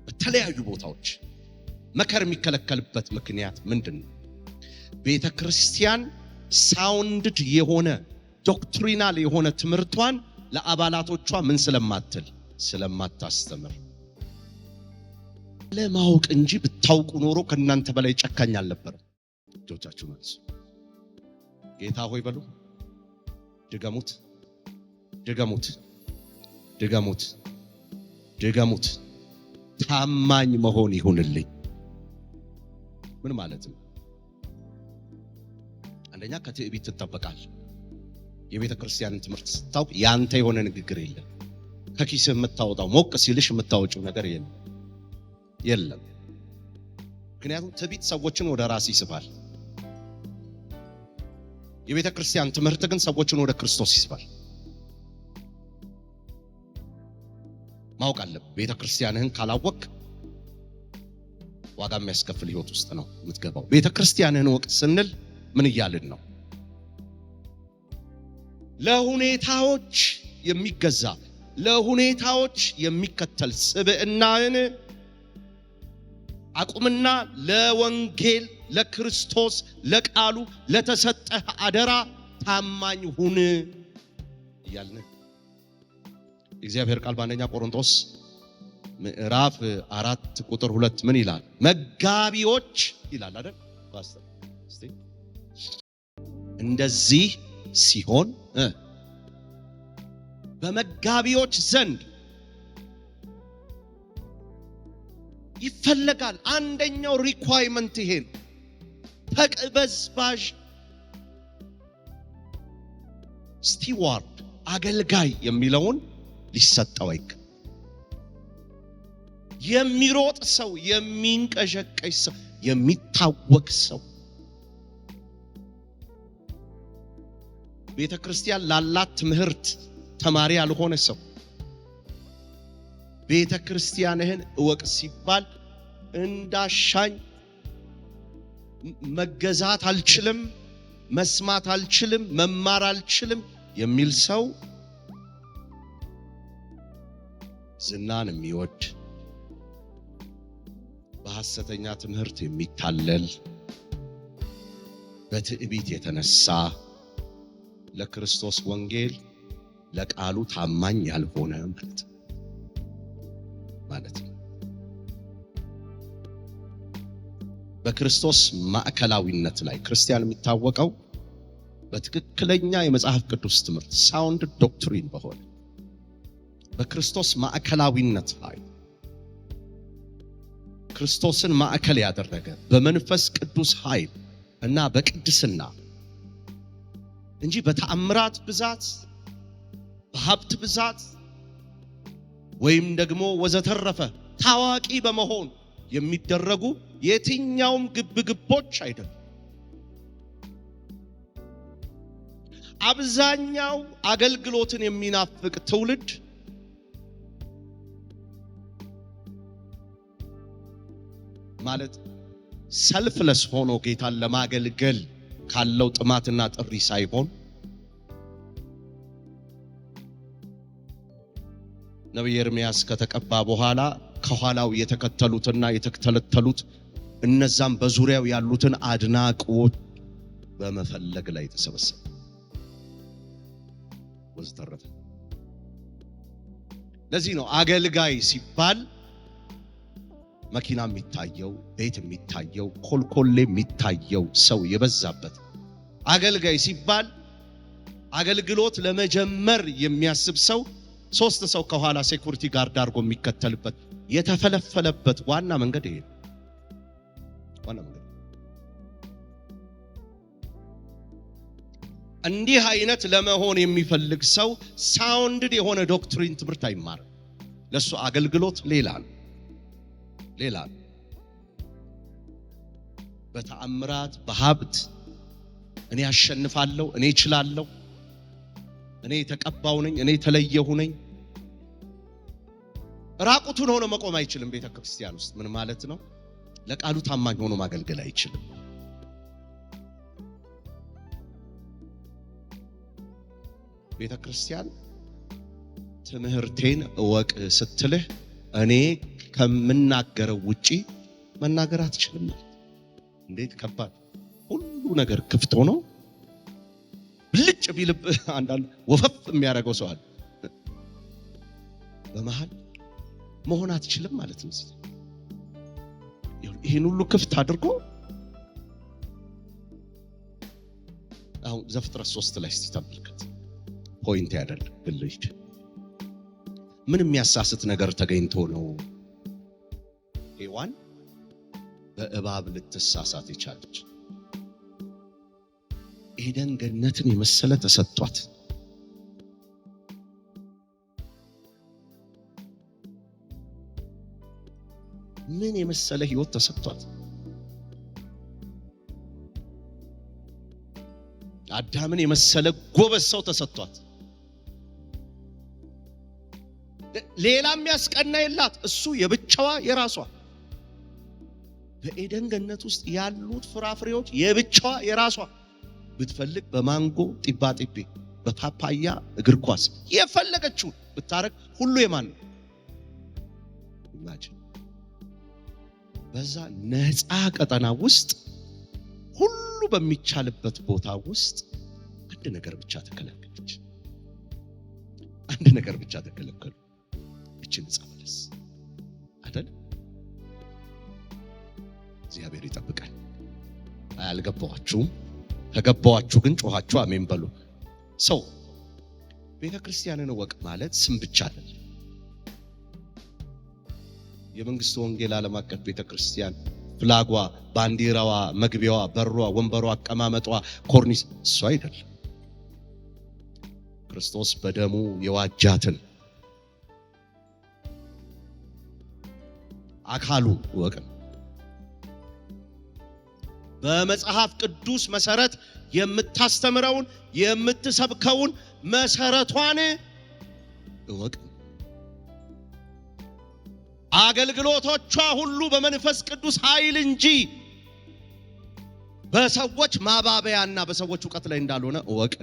በተለያዩ ቦታዎች መከር የሚከለከልበት ምክንያት ምንድን ነው? ቤተክርስቲያን ሳውንድድ የሆነ ዶክትሪናል የሆነ ትምህርቷን ለአባላቶቿ ምን ስለማታስተምር ለማወቅ እንጂ ብታውቁ ኖሮ ከናንተ በላይ ጨካኝ አልነበረም። እጆቻችሁን አንሱ። ጌታ ሆይ በሉ። ድገሙት ድገሙት ድገሙት ድገሙት። ታማኝ መሆን ይሁንልኝ። ምን ማለት ነው? አንደኛ ከትዕቢት ትጠበቃል። የቤተ ክርስቲያንን ትምህርት ስታውቅ ያንተ የሆነ ንግግር የለም። ከኪስህ የምታወጣው ሞቅ ሲልሽ የምታወጪው ነገር የለም። ምክንያቱም ትዕቢት ሰዎችን ወደ ራስ ይስባል። የቤተ ክርስቲያን ትምህርት ግን ሰዎችን ወደ ክርስቶስ ይስባል። ማወቅ አለብህ። ቤተ ክርስቲያንህን ካላወቅ ዋጋ የሚያስከፍል ህይወት ውስጥ ነው የምትገባው። ቤተ ክርስቲያንህን ወቅ ስንል ምን እያልን ነው? ለሁኔታዎች የሚገዛ ለሁኔታዎች የሚከተል ስብዕናን አቁምና ለወንጌል ለክርስቶስ ለቃሉ ለተሰጠህ አደራ ታማኝ ሁን እያልን እግዚአብሔር ቃል በአንደኛ ቆሮንቶስ ምዕራፍ 4 ቁጥር 2 ምን ይላል? መጋቢዎች ይላል አይደል? ፓስተር እስቲ እንደዚህ ሲሆን በመጋቢዎች ዘንድ ይፈለጋል። አንደኛው ሪኳየርመንት ይሄ ነው። ተቅበዝባዥ ስቲዋርድ አገልጋይ የሚለውን ሊሰጠው አይገባም። የሚሮጥ ሰው፣ የሚንቀሸቀሽ ሰው፣ የሚታወቅ ሰው ቤተ ክርስቲያን ላላት ትምህርት ተማሪ ያልሆነ ሰው ቤተ ክርስቲያንህን እወቅ ሲባል እንዳሻኝ መገዛት አልችልም፣ መስማት አልችልም፣ መማር አልችልም የሚል ሰው ዝናን የሚወድ በሐሰተኛ ትምህርት የሚታለል በትዕቢት የተነሳ ለክርስቶስ ወንጌል ለቃሉ ታማኝ ያልሆነ ማለት ነው። በክርስቶስ ማዕከላዊነት ላይ ክርስቲያን የሚታወቀው በትክክለኛ የመጽሐፍ ቅዱስ ትምህርት ሳውንድ ዶክትሪን በሆነ በክርስቶስ ማዕከላዊነት ላይ ክርስቶስን ማዕከል ያደረገ በመንፈስ ቅዱስ ኃይል እና በቅድስና እንጂ በተአምራት ብዛት በሀብት ብዛት ወይም ደግሞ ወዘተረፈ ታዋቂ በመሆን የሚደረጉ የትኛውም ግብግቦች አይደሉም። አብዛኛው አገልግሎትን የሚናፍቅ ትውልድ ማለት ሰልፍለስ ሆኖ ጌታን ለማገልገል ካለው ጥማትና ጥሪ ሳይሆን ነብይ ኤርምያስ ከተቀባ በኋላ ከኋላው የተከተሉትና የተከተሉት እነዛም በዙሪያው ያሉትን አድናቂዎች በመፈለግ ላይ ተሰበሰበ። ወዘተረፈ ለዚህ ነው አገልጋይ ሲባል መኪና የሚታየው፣ ቤት የሚታየው፣ ኮልኮሌ የሚታየው ሰው የበዛበት። አገልጋይ ሲባል አገልግሎት ለመጀመር የሚያስብ ሰው 3 ሰው ከኋላ ሴኩሪቲ ጋርድ አድርጎ የሚከተልበት የተፈለፈለበት ዋና መንገድ ይሄ ነው። ዋና መንገድ እንዲህ አይነት ለመሆን የሚፈልግ ሰው ሳውንድድ የሆነ ዶክትሪን ትምህርት አይማርም። ለሱ አገልግሎት ሌላ ነው። በተአምራት በሀብት እኔ አሸንፋለሁ፣ እኔ እችላለሁ፣ እኔ የተቀባው ነኝ፣ እኔ የተለየሁ ነኝ። ራቁቱን ሆኖ መቆም አይችልም። ቤተክርስቲያን ውስጥ ምን ማለት ነው? ለቃሉ ታማኝ ሆኖ ማገልገል አይችልም። ቤተክርስቲያን ትምህርቴን እወቅ ስትልህ እኔ ከምናገረው ውጪ መናገር አትችልም ማለት እንዴት ከባድ! ሁሉ ነገር ክፍት ሆኖ ብልጭ ቢልብ አንዳንድ ወፈፍ የሚያደርገው ሰው አለ። በመሃል መሆን አትችልም ማለት ነው። ይሄን ሁሉ ክፍት አድርጎ አሁን ዘፍጥረት 3 ላይ ተመልከት። ፖይንት ያደርግ ብልሽ ምን የሚያሳስት ነገር ተገኝቶ ነው ሔዋን በእባብ ልትሳሳት የቻለች? ኤደን ገነትን የመሰለ ተሰጥቷት ምን የመሰለ ህይወት ተሰጥቷት አዳምን የመሰለ ጎበዝ ሰው ተሰጥቷት ሌላም ያስቀና የላት እሱ የብቻዋ የራሷ። በኤደን ገነት ውስጥ ያሉት ፍራፍሬዎች የብቻዋ የራሷ። ብትፈልግ በማንጎ ጢባጢቤ፣ በፓፓያ እግር ኳስ የፈለገችው ብታረግ ሁሉ የማን ነው? ኢማጂን በዛ ነፃ ቀጠና ውስጥ ሁሉ በሚቻልበት ቦታ ውስጥ አንድ ነገር ብቻ ተከለከለች። አንድ ነገር ብቻ ተከለከሉ። እችን ዕፀ በለስ አይደል? እግዚአብሔር ይጠብቃል። አልገባዋችሁም? ከገባዋችሁ ግን ጮኻችሁ አሜን በሉ። ሰው ቤተክርስቲያንን ወቅ ማለት ስም ብቻ አይደለም። የመንግስቱ ወንጌል ዓለም አቀፍ ቤተክርስቲያን ፍላጓ፣ ባንዲራዋ፣ መግቢያዋ፣ በሯ፣ ወንበሯ፣ አቀማመጧ፣ ኮርኒስ እሱ አይደለም። ክርስቶስ በደሙ የዋጃትን አካሉ ወቅ በመጽሐፍ ቅዱስ መሰረት የምታስተምረውን የምትሰብከውን መሰረቷን እወቅ። አገልግሎቶቿ ሁሉ በመንፈስ ቅዱስ ኃይል እንጂ በሰዎች ማባበያና በሰዎች ዕውቀት ላይ እንዳልሆነ እወቅ።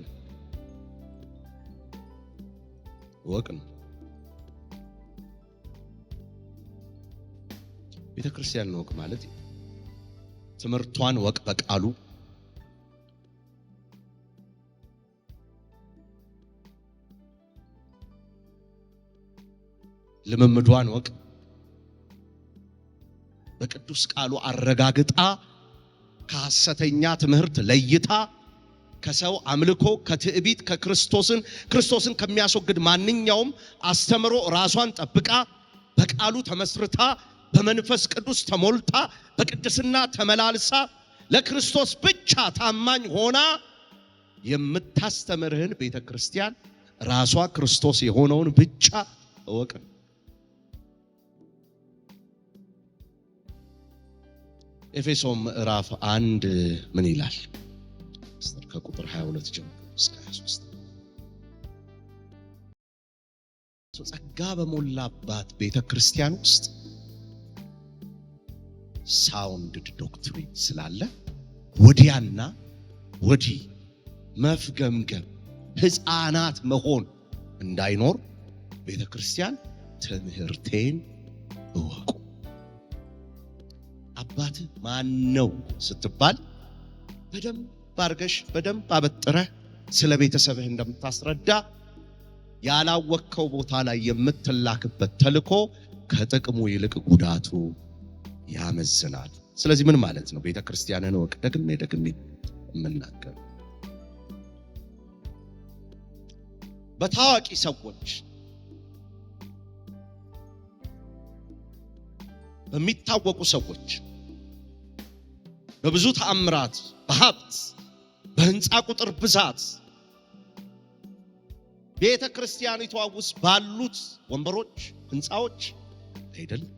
ቤተክርስቲያን ወቅ ማለት ትምህርቷን ወቅ በቃሉ ልምምዷን ወቅ በቅዱስ ቃሉ አረጋግጣ ከሐሰተኛ ትምህርት ለይታ ከሰው አምልኮ ከትዕቢት ክርስቶስን ከሚያስወግድ ማንኛውም አስተምሮ ራሷን ጠብቃ በቃሉ ተመስርታ በመንፈስ ቅዱስ ተሞልታ በቅድስና ተመላልሳ ለክርስቶስ ብቻ ታማኝ ሆና የምታስተምርህን ቤተክርስቲያን ራሷ ክርስቶስ የሆነውን ብቻ እወቅ። ኤፌሶን ምዕራፍ 1 ምን ይላል? ከቁጥር 22 ጀምሮ እስከ 23 ጸጋ በሞላባት ቤተክርስቲያን ውስጥ ሳውንድድ ዶክትሪን ስላለ ወዲያና ወዲህ መፍገምገም ሕፃናት መሆን እንዳይኖር ቤተክርስቲያን ትምህርቴን እወቁ። አባት ማን ነው ስትባል በደንብ አርገሽ በደንብ አበጥረህ ስለ ቤተሰብህ እንደምታስረዳ ያላወቅከው ቦታ ላይ የምትላክበት ተልኮ ከጥቅሙ ይልቅ ጉዳቱ ያመዝናል። ስለዚህ ምን ማለት ነው? ቤተክርስቲያንን እወቅ። ደግሜ የምናገር በታዋቂ ሰዎች በሚታወቁ ሰዎች በብዙ ተአምራት በሀብት በህንፃ ቁጥር ብዛት ቤተ ክርስቲያኒቷ ውስጥ ባሉት ወንበሮች ህንፃዎች አይደለም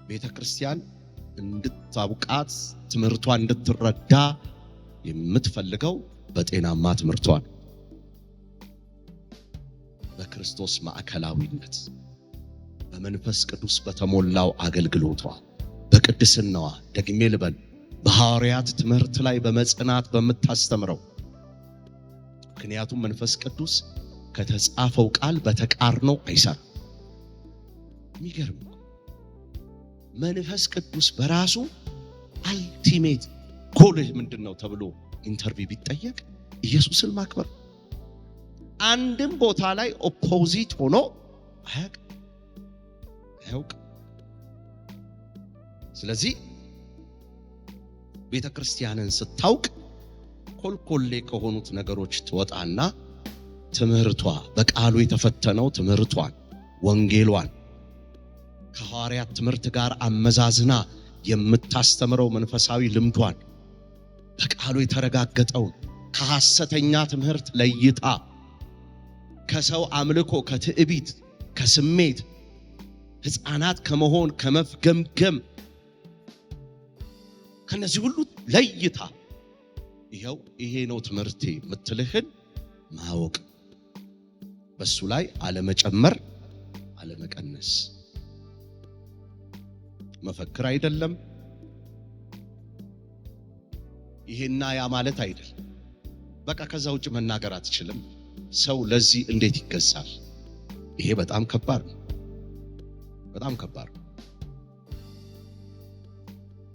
ቤተ ክርስቲያን እንድታውቃት ትምህርቷ እንድትረዳ የምትፈልገው በጤናማ ትምህርቷ በክርስቶስ ማዕከላዊነት በመንፈስ ቅዱስ በተሞላው አገልግሎቷ በቅድስናዋ ደግሜ ልበል በሐዋርያት ትምህርት ላይ በመጽናት በመታስተምረው ምክንያቱም መንፈስ ቅዱስ ከተጻፈው ቃል በተቃርኖ አይሰራም። የሚገርም መንፈስ ቅዱስ በራሱ አልቲሜት ጎልህ ምንድነው ተብሎ ኢንተርቪው ቢጠየቅ ኢየሱስን ማክበር። አንድም ቦታ ላይ ኦፖዚት ሆኖ አያውቅ። ስለዚህ ቤተ ክርስቲያንን ስታውቅ ኮልኮሌ ከሆኑት ነገሮች ትወጣና ትምህርቷ በቃሉ የተፈተነው ትምህርቷን ወንጌሏን ከሐዋርያት ትምህርት ጋር አመዛዝና የምታስተምረው መንፈሳዊ ልምዷን በቃሉ የተረጋገጠው ከሐሰተኛ ትምህርት ለይታ ከሰው አምልኮ ከትዕቢት ከስሜት ሕፃናት ከመሆን ከመፍገምገም ከነዚህ ሁሉ ለይታ ይሄ ነው ትምህርቴ ምትልህን ማወቅ በሱ ላይ አለመጨመር አለመቀነስ መፈክር አይደለም ይሄና ያ ማለት አይደለም በቃ ከዛ ውጭ መናገር አትችልም ሰው ለዚህ እንዴት ይገዛል ይሄ በጣም ከባድ ነው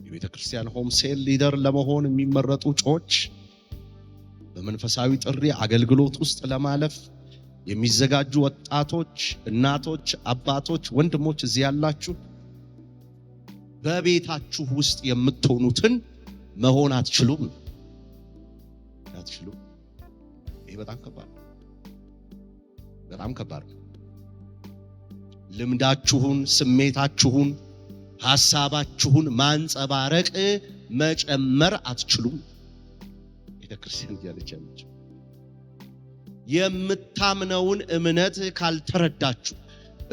የቤተ ክርስቲያን ሆም ሴል ሊደር ለመሆን የሚመረጡ ጮች በመንፈሳዊ ጥሪ አገልግሎት ውስጥ ለማለፍ የሚዘጋጁ ወጣቶች እናቶች አባቶች ወንድሞች እዚህ ያላችሁ በቤታችሁ ውስጥ የምትሆኑትን መሆን አትችሉም ይሄ በጣም ከባድ ነው ልምዳችሁን ስሜታችሁን ሐሳባችሁን ማንጸባረቅ መጨመር አትችሉም ቤተ ክርስቲያን ያለቻለች የምታምነውን እምነት ካልተረዳችሁ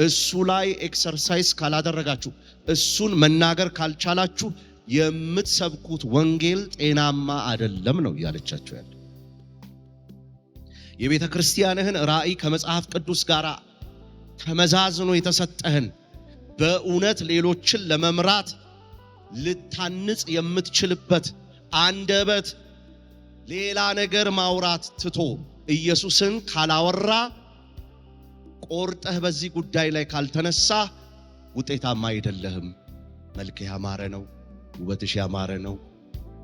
እሱ ላይ ኤክሰርሳይዝ ካላደረጋችሁ እሱን መናገር ካልቻላችሁ የምትሰብኩት ወንጌል ጤናማ አይደለም ነው ያለቻችሁ ያለ የቤተ ክርስቲያንህን ራእይ ከመጽሐፍ ቅዱስ ጋር ተመዛዝኖ የተሰጠህን በእውነት ሌሎችን ለመምራት ልታንጽ የምትችልበት አንደበት ሌላ ነገር ማውራት ትቶ ኢየሱስን ካላወራ ቆርጠህ በዚህ ጉዳይ ላይ ካልተነሳ ውጤታማ አይደለህም መልክ ያማረ ነው ውበትሽ ያማረ ነው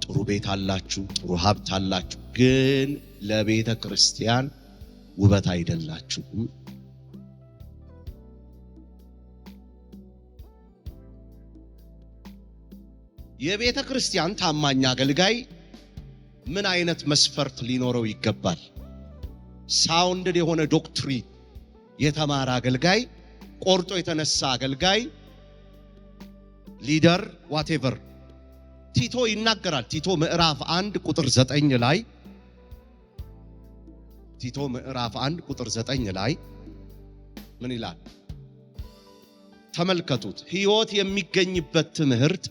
ጥሩ ቤት አላችሁ ጥሩ ሀብት አላችሁ ግን ለቤተ ክርስቲያን ውበት አይደላችሁም የቤተ ክርስቲያን ታማኝ አገልጋይ ምን አይነት መስፈርት ሊኖረው ይገባል ሳውንድ የሆነ ዶክትሪን የተማረ አገልጋይ ቆርጦ የተነሳ አገልጋይ ሊደር ዋቴቨር ቲቶ ይናገራል ቲቶ ምዕራፍ 1 ቁጥር 9 ላይ ቲቶ ምዕራፍ 1 ቁጥር 9 ላይ ምን ይላል ተመልከቱት ሕይወት የሚገኝበት ትምህርት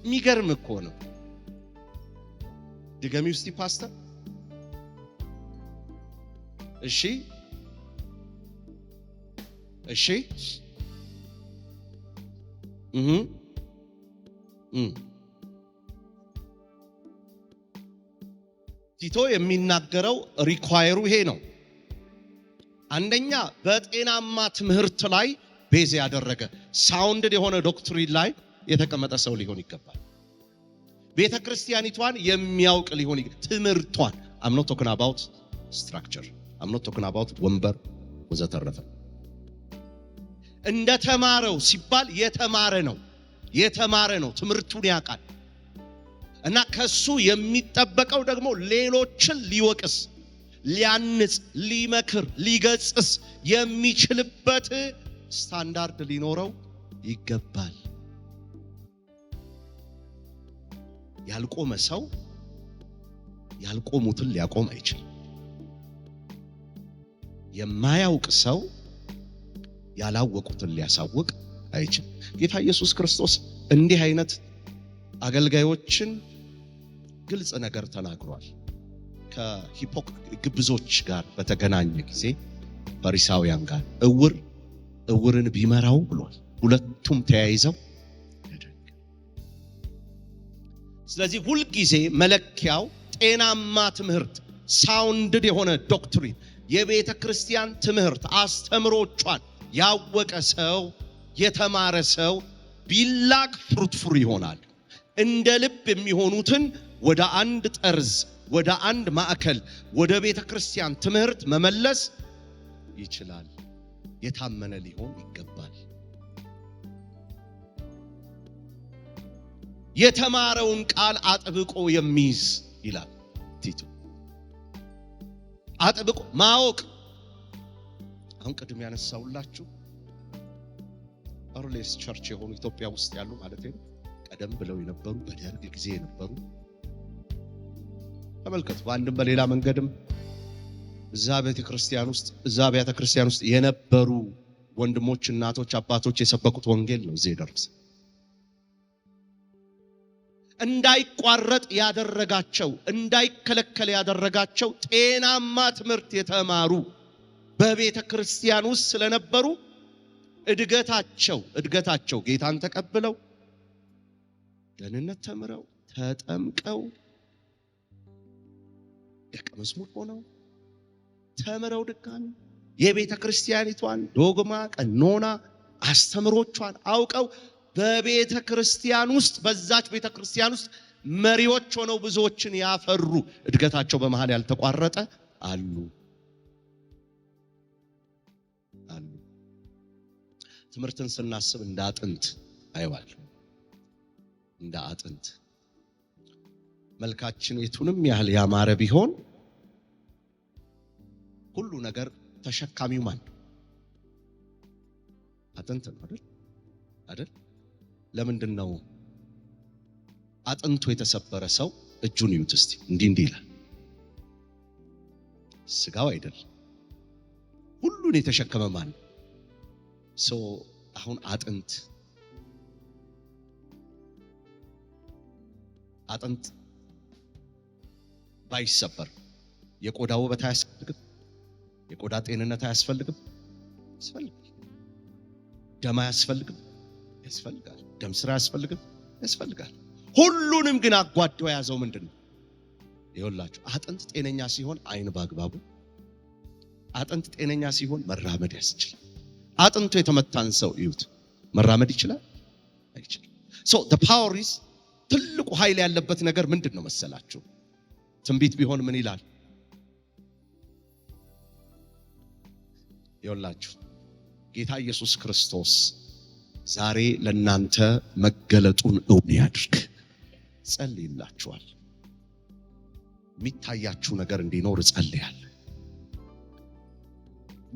የሚገርም እኮ ነው ድገሚ ውስጥ ፓስተር እሺ ቲቶ የሚናገረው ሪኳየሩ ይሄ ነው። አንደኛ በጤናማ ትምህርት ላይ ቤዝ ያደረገ ሳውንድድ የሆነ ዶክትሪን ላይ የተቀመጠ ሰው ሊሆን ይገባል። ቤተ ክርስቲያኒቷን የሚያውቅ ሊሆን ይገባል። ትምህርቷን I'm not talking about structure, I'm not talking about ወንበር ወዘተረፈ። እንደ ተማረው ሲባል የተማረ ነው፣ ትምህርቱን ያውቃል እና ከሱ የሚጠበቀው ደግሞ ሌሎችን ሊወቅስ፣ ሊያንጽ፣ ሊመክር፣ ሊገጽስ የሚችልበት ስታንዳርድ ሊኖረው ይገባል። ያልቆመ ሰው ያልቆሙትን ሊያቆም አይችልም። የማያውቅ ሰው ያላወቁትን ሊያሳውቅ አይችልም። ጌታ ኢየሱስ ክርስቶስ እንዲህ አይነት አገልጋዮችን ግልጽ ነገር ተናግሯል። ከግብዞች ጋር በተገናኘ ጊዜ ፈሪሳውያን ጋር እውርን ቢመራው ብሏል። ሁለቱም ተያይዘው። ስለዚህ ሁልጊዜ መለኪያው ጤናማ ትምህርት፣ ሳውንድድ የሆነ ዶክትሪን፣ የቤተ ክርስቲያን ትምህርት አስተምሮቿን ያወቀ ሰው፣ የተማረ ሰው ቢላክ ፍሩትፉል ይሆናል። እንደ ልብ የሚሆኑትን ወደ አንድ ጠርዝ፣ ወደ አንድ ማዕከል፣ ወደ ቤተ ክርስቲያን ትምህርት መመለስ ይችላል። የታመነ ሊሆን ይገባል። የተማረውን ቃል አጥብቆ የሚይዝ ይላል ቲቶ። አጥብቆ ማወቅ። አሁን ቅድም ያነሳውላችሁ ኦርሌስ ቸርች የሆኑ ኢትዮጵያ ውስጥ ያሉ ማለት ነው፣ ቀደም ብለው የነበሩ በደርግ ጊዜ የነበሩ ተመልከቱ። በአንድም በሌላ መንገድም እዛ ቤተ ክርስቲያን ውስጥ የነበሩ ወንድሞች፣ እናቶች፣ አባቶች የሰበኩት ወንጌል ነው እዚህ ደረሰ። እንዳይቋረጥ ያደረጋቸው፣ እንዳይከለከል ያደረጋቸው ጤናማ ትምህርት የተማሩ በቤተ ክርስቲያን ውስጥ ስለነበሩ እድገታቸው ጌታን ተቀብለው ደህንነት ተምረው ተጠምቀው ደቀ መዝሙር ሆነው ተምረው ድጋሚ የቤተ ክርስቲያኒቷን ዶግማ፣ ቀኖና፣ አስተምሮቿን አውቀው በቤተ ክርስቲያን ውስጥ በዛች ቤተ ክርስቲያን ውስጥ መሪዎች ሆነው ብዙዎችን ያፈሩ፣ እድገታቸው በመሃል ያልተቋረጠ አሉ። ትምህርትን ስናስብ እንደ አጥንት አይዋል። እንደ አጥንት መልካችን የቱንም ያህል ያማረ ቢሆን ሁሉ ነገር ተሸካሚው ማን? አጥንት ነው አይደል? ለምንድን ነው አጥንቱ የተሰበረ ሰው እጁን ይዩት እስቲ፣ እንዲህ ይላል። ስጋው አይደል? ሁሉን የተሸከመ ማን? አሁን አጥንት ባይሰበር የቆዳ ውበት አያስፈልግም? የቆዳ ጤንነት አያስፈልግም? ያስፈልጋል። ደም አያስፈልግም? ያስፈልጋል። ደም ስራ አያስፈልግም? ያስፈልጋል። ሁሉንም ግን አጓዶ የያዘው ምንድነው? ይኸውላችሁ አጥንት ጤነኛ ሲሆን አይን በአግባቡ፣ አጥንት ጤነኛ ሲሆን መራመድ ያስችላል። አጥንቱ የተመታን ሰው ይዩት፣ መራመድ ይችላል? አይችልም። the power is ትልቁ ኃይል ያለበት ነገር ምንድነው መሰላችሁ? ትንቢት ቢሆን ምን ይላል? ይኸውላችሁ ጌታ ኢየሱስ ክርስቶስ ዛሬ ለናንተ መገለጡን እውን ያድርግ። ጸልይላችኋል። የሚታያችሁ ነገር እንዲኖር ጸልያለሁ።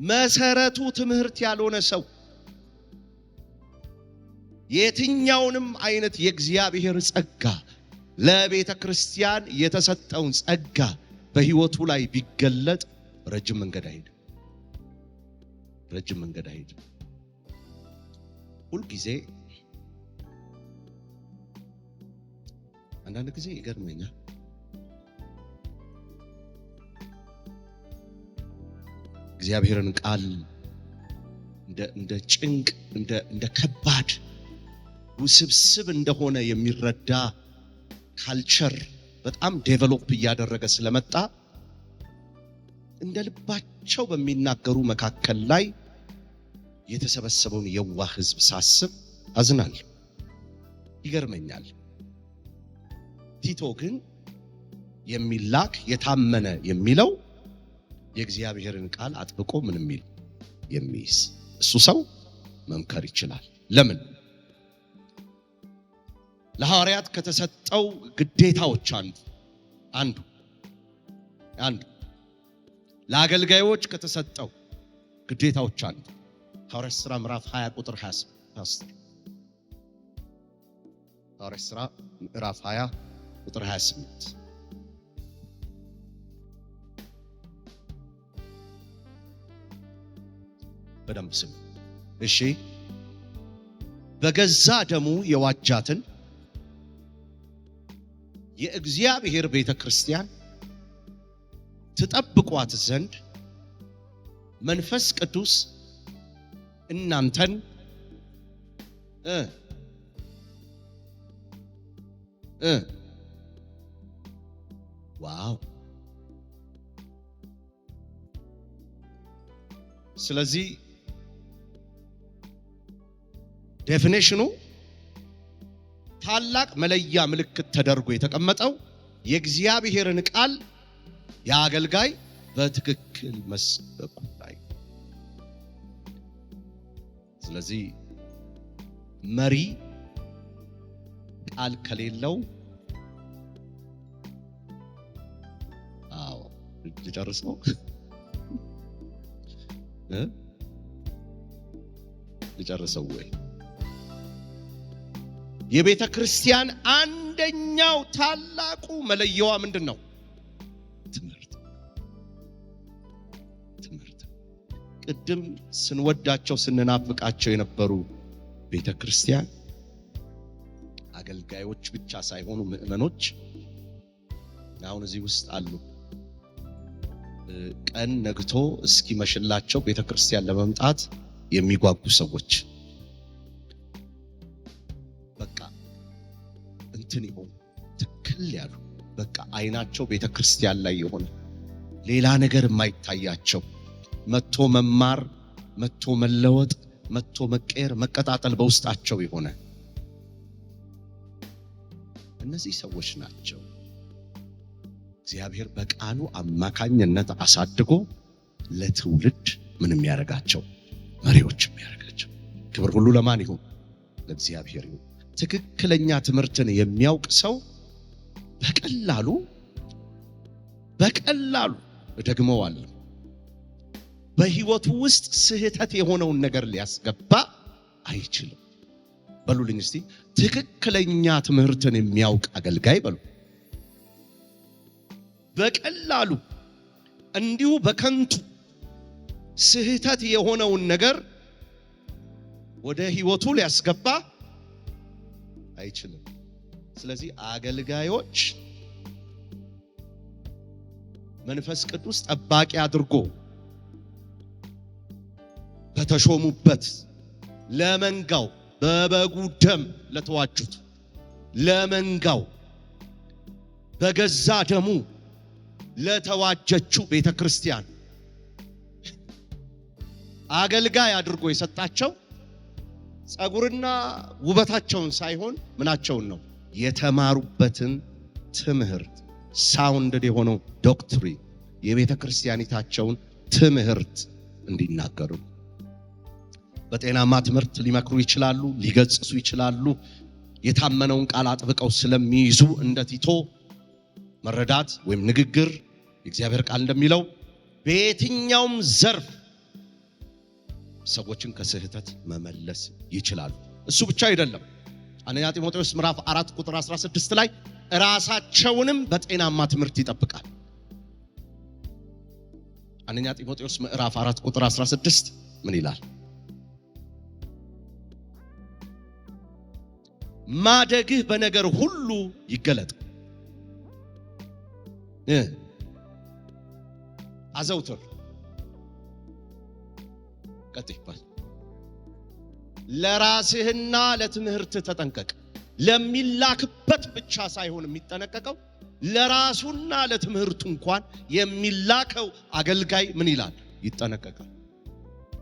መሰረቱ ትምህርት ያልሆነ ሰው የትኛውንም አይነት የእግዚአብሔር ጸጋ፣ ለቤተ ክርስቲያን የተሰጠውን ጸጋ በህይወቱ ላይ ቢገለጥ ረጅም መንገድ አይሄድም። ሁልጊዜ አንዳንድ ጊዜ ይገርመኛል። እግዚአብሔርን ቃል እንደ ጭንቅ፣ እንደ ከባድ ውስብስብ እንደሆነ የሚረዳ ካልቸር በጣም ዴቨሎፕ እያደረገ ስለመጣ እንደ ልባቸው በሚናገሩ መካከል ላይ የተሰበሰበውን የዋህ ሕዝብ ሳስብ አዝናለሁ፣ ይገርመኛል። ቲቶ ግን የሚላክ የታመነ የሚለው የእግዚአብሔርን ቃል አጥብቆ ምን የሚል የሚይዝ እሱ ሰው መምከር ይችላል። ለምን? ለሐዋርያት ከተሰጠው ግዴታዎች አንዱ ለአገልጋዮች ከተሰጠው ግዴታዎች አንዱ ሐዋርያት ሥራ ምዕራፍ 20 ቁጥር 28 ሐዋርያት ሥራ ምዕራፍ 20 ቁጥር 28 በደንብ ስሙ እሺ። በገዛ ደሙ የዋጃትን የእግዚአብሔር ቤተክርስቲያን ትጠብቋት ዘንድ መንፈስ ቅዱስ እናንተን ዋው! ስለዚህ ዴፊኒሽኑ ታላቅ መለያ ምልክት ተደርጎ የተቀመጠው የእግዚአብሔርን ቃል የአገልጋይ በትክክል መስበኩ ላይ። ስለዚህ መሪ ቃል ከሌለው ልጨርሰው ልጨርሰው ወይ? የቤተ ክርስቲያን አንደኛው ታላቁ መለያዋ ምንድነው? ትምህርት። ቅድም ስንወዳቸው ስንናፍቃቸው የነበሩ ቤተ ክርስቲያን አገልጋዮች ብቻ ሳይሆኑ ምእመኖች አሁን እዚህ ውስጥ አሉ። ቀን ነግቶ እስኪመሽላቸው ቤተ ክርስቲያን ለመምጣት የሚጓጉ ሰዎች በቃ እንትን ይሆን ትክክል ያሉ በቃ አይናቸው ቤተ ክርስቲያን ላይ የሆነ ሌላ ነገር የማይታያቸው መጥቶ መማር፣ መጥቶ መለወጥ፣ መጥቶ መቀየር፣ መቀጣጠል በውስጣቸው የሆነ እነዚህ ሰዎች ናቸው እግዚአብሔር በቃሉ አማካኝነት አሳድጎ ለትውልድ ምንም ያረጋቸው መሪዎች የሚያረጋቸው። ክብር ሁሉ ለማን ይሁን? ለእግዚአብሔር ይሁን። ትክክለኛ ትምህርትን የሚያውቅ ሰው በቀላሉ እደግመዋለሁ በህይወቱ ውስጥ ስህተት የሆነውን ነገር ሊያስገባ አይችልም። በሉልኝ እስቲ ትክክለኛ ትምህርትን የሚያውቅ አገልጋይ በሉ። በቀላሉ እንዲሁ በከንቱ ስህተት የሆነውን ነገር ወደ ህይወቱ ሊያስገባ አይችልም። ስለዚህ አገልጋዮች መንፈስ ቅዱስ ጠባቂ አድርጎ በተሾሙበት ለመንጋው በበጉ ደም ለተዋጁት ለመንጋው በገዛ ደሙ ለተዋጀችው ቤተ ክርስቲያን አገልጋይ አድርጎ የሰጣቸው ጸጉርና ውበታቸውን ሳይሆን ምናቸውን ነው? የተማሩበትን ትምህርት ሳውንድድ የሆነው ዶክትሪን የቤተ ክርስቲያኒታቸውን ትምህርት እንዲናገሩ በጤናማ ትምህርት ሊመክሩ ይችላሉ፣ ሊገጽሱ ይችላሉ። የታመነውን ቃል አጥብቀው ስለሚይዙ እንደ ቲቶ መረዳት ወይም ንግግር የእግዚአብሔር ቃል እንደሚለው በየትኛውም ዘርፍ ሰዎችን ከስህተት መመለስ ይችላሉ። እሱ ብቻ አይደለም። አንደኛ ጢሞቴዎስ ምዕራፍ 4 ቁጥር 16 ላይ ራሳቸውንም በጤናማ ትምህርት ይጠብቃል። አንደኛ ጢሞቴዎስ ምዕራፍ 4 ቁጥር 16 ምን ይላል? ማደግህ በነገር ሁሉ ይገለጥ፣ አዘውትር ቀጥይባል። ለራስህና ለትምህርት ተጠንቀቅ። ለሚላክበት ብቻ ሳይሆን የሚጠነቀቀው ለራሱና ለትምህርቱ እንኳን የሚላከው አገልጋይ ምን ይላል? ይጠነቀቃል።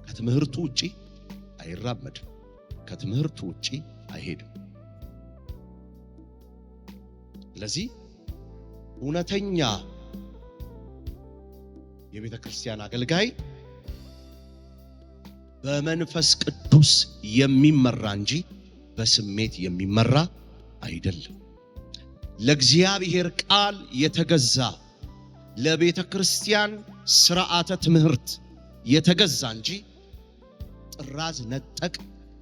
ከትምህርቱ ውጪ አይራመድም። ከትምህርቱ ውጪ አይሄድም። ስለዚህ እውነተኛ የቤተ ክርስቲያን አገልጋይ በመንፈስ ቅዱስ የሚመራ እንጂ በስሜት የሚመራ አይደለም። ለእግዚአብሔር ቃል የተገዛ ለቤተ ክርስቲያን ሥርዓተ ትምህርት የተገዛ እንጂ ጥራዝ ነጠቅ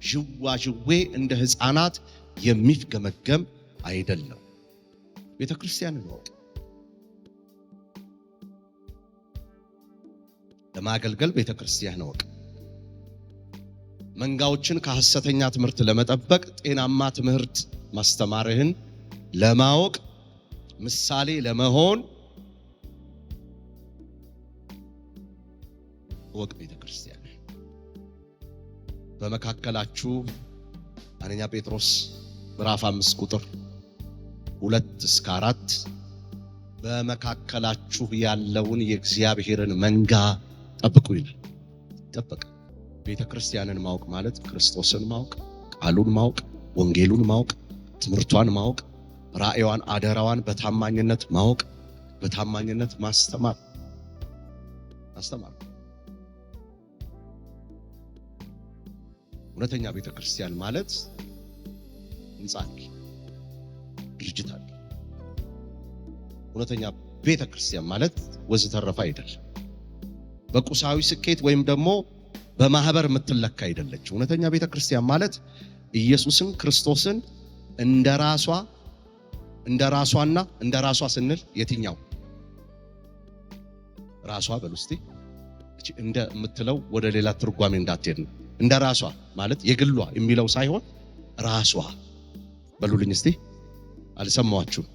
ዥዋዥዌ እንደ ሕፃናት የሚፍገመገም አይደለም። ቤተ ክርስቲያንን ወቅ ለማገልገል ቤተ ክርስቲያን ወቅ መንጋዎችን ከሐሰተኛ ትምህርት ለመጠበቅ ጤናማ ትምህርት ማስተማርህን ለማወቅ ምሳሌ ለመሆን ወቅ ቤተ ክርስቲያን በመካከላችሁ አንደኛ ጴጥሮስ ምዕራፍ 5 ቁጥር 2-4 በመካከላችሁ ያለውን የእግዚአብሔርን መንጋ ጠብቁ ይላል። ጠብቅ። ቤተ ክርስቲያንን ማወቅ ማለት ክርስቶስን ማወቅ፣ ቃሉን ማወቅ፣ ወንጌሉን ማወቅ፣ ትምህርቷን ማወቅ፣ ራእይዋን አደራዋን በታማኝነት ማወቅ፣ በታማኝነት ማስተማር። እውነተኛ ቤተ ክርስቲያን ማለት ህንጻ ድርጅት አለ። እውነተኛ ቤተ ክርስቲያን ማለት ወዘተረፈ አይደለም። በቁሳዊ ስኬት ወይም ደግሞ በማህበር የምትለካ አይደለች። እውነተኛ ቤተ ክርስቲያን ማለት ኢየሱስን ክርስቶስን እንደራሷና እንደራሷ ስንል የትኛው ራሷ በሉስቲ እንደ የምትለው ወደ ሌላ ትርጓሜ እንዳትሄድ ነው። እንደራሷ ማለት የግሏ የሚለው ሳይሆን ራሷ በሉልኝ እስቲ። አልሰማዋችሁም?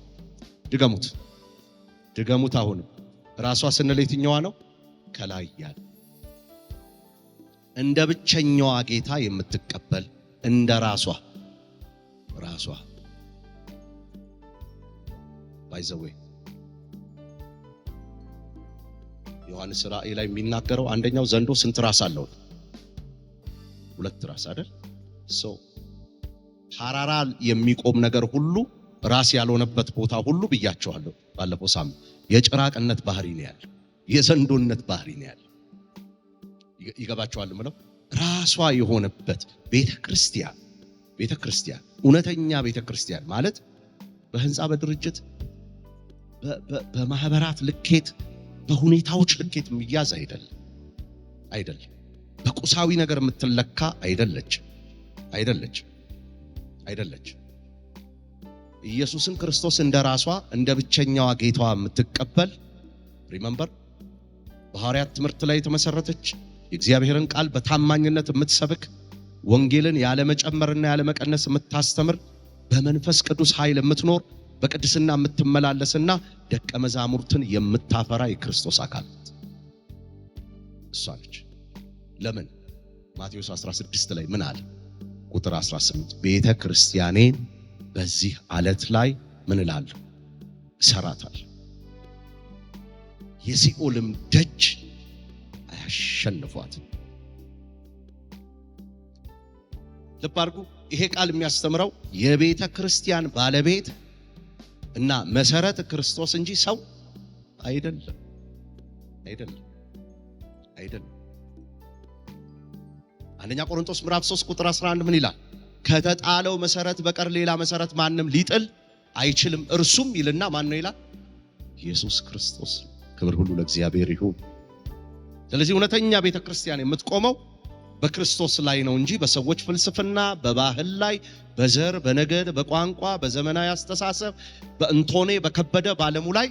ድገሙት። አሁን ራሷ ስንል የትኛዋ ነው? ከላይ ያለ እንደ ብቸኛዋ ጌታ የምትቀበል እንደ ራሷ ባይዘዌ ዮሐንስ ራእይ ላይ የሚናገረው አንደኛው ዘንዶ ስንት ራስ አለው? 2 ራስ አይደል? ተራራ የሚቆም ነገር ሁሉ ራስ ያልሆነበት ቦታ ሁሉ ብያቸዋለሁ ባለፈው ሳምንት። የጭራቅነት ባህሪ ነው ያለው፣ የዘንዶነት ባህሪ ነው ያለው። ይገባቸዋል ምለው ራሷ የሆነበት ቤተክርስቲያን እውነተኛ ቤተክርስቲያን ማለት በህንፃ በድርጅት በማህበራት ልኬት በሁኔታዎች ልኬት የሚያዝ አይደለም። በቁሳዊ ነገር የምትለካ አይደለች። ኢየሱስን ክርስቶስ እንደራሷ እንደ ብቸኛዋ ጌታዋ የምትቀበል ሪመምበር በሐዋርያት ትምህርት ላይ የተመሰረተች የእግዚአብሔርን ቃል በታማኝነት የምትሰብክ ወንጌልን ያለ መጨመርና ያለ መቀነስ የምታስተምር በመንፈስ ቅዱስ ኃይል የምትኖር በቅድስና የምትመላለስና ደቀ መዛሙርትን የምታፈራ የክርስቶስ አካል እሷ ነች። ለምን? ማቴዎስ 16 ላይ ምን አለ? ቁጥር 18 ቤተ ክርስቲያኔን በዚህ ዓለት ላይ ምን እላለሁ? እሰራታለሁ፣ የሲኦልም ደጅ አያሸንፏትም። ልብ አድርጉ። ይሄ ቃል የሚያስተምረው የቤተ ክርስቲያን ባለቤት እና መሰረት ክርስቶስ እንጂ ሰው አይደለም። አንደኛ ቆሮንቶስ ምዕራፍ 3 ቁጥር 11 ምን ይላል? ከተጣለው መሰረት በቀር ሌላ መሰረት ማንም ሊጥል አይችልም፣ እርሱም ይልና ማን ነው ይላል? ኢየሱስ ክርስቶስ። ክብር ሁሉ ለእግዚአብሔር ይሁን። ስለዚህ እውነተኛ ቤተ ክርስቲያን የምትቆመው በክርስቶስ ላይ ነው እንጂ በሰዎች ፍልስፍና፣ በባህል ላይ፣ በዘር፣ በነገድ፣ በቋንቋ፣ በዘመናዊ አስተሳሰብ፣ በእንቶኔ በከበደ ባለሙ ላይ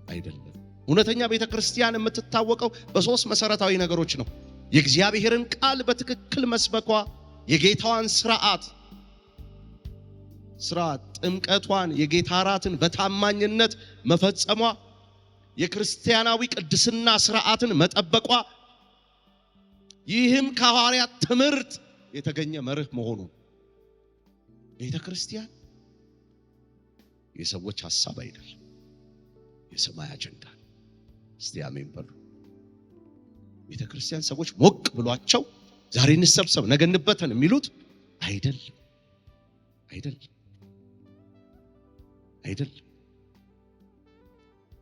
አይደለም። እውነተኛ ቤተ ክርስቲያን የምትታወቀው በሶስት መሰረታዊ ነገሮች ነው። የእግዚአብሔርን ቃል በትክክል መስበኳ፣ የጌታዋን ስርዓት ጥምቀቷን፣ የጌታ እራትን በታማኝነት መፈጸሟ፣ የክርስቲያናዊ ቅድስና ስርዓትን መጠበቋ፣ ይህም ከሐዋርያት ትምህርት የተገኘ መርህ መሆኑ ቤተ ክርስቲያን የሰዎች ሐሳብ አይደለም፣ የሰማይ አጀንዳ። እስቲ አሜን በሉ። ቤተክርስቲያን ሰዎች ሞቅ ብሏቸው ዛሬ እንሰብሰብ ነገ እንበተን የሚሉት አይደለም።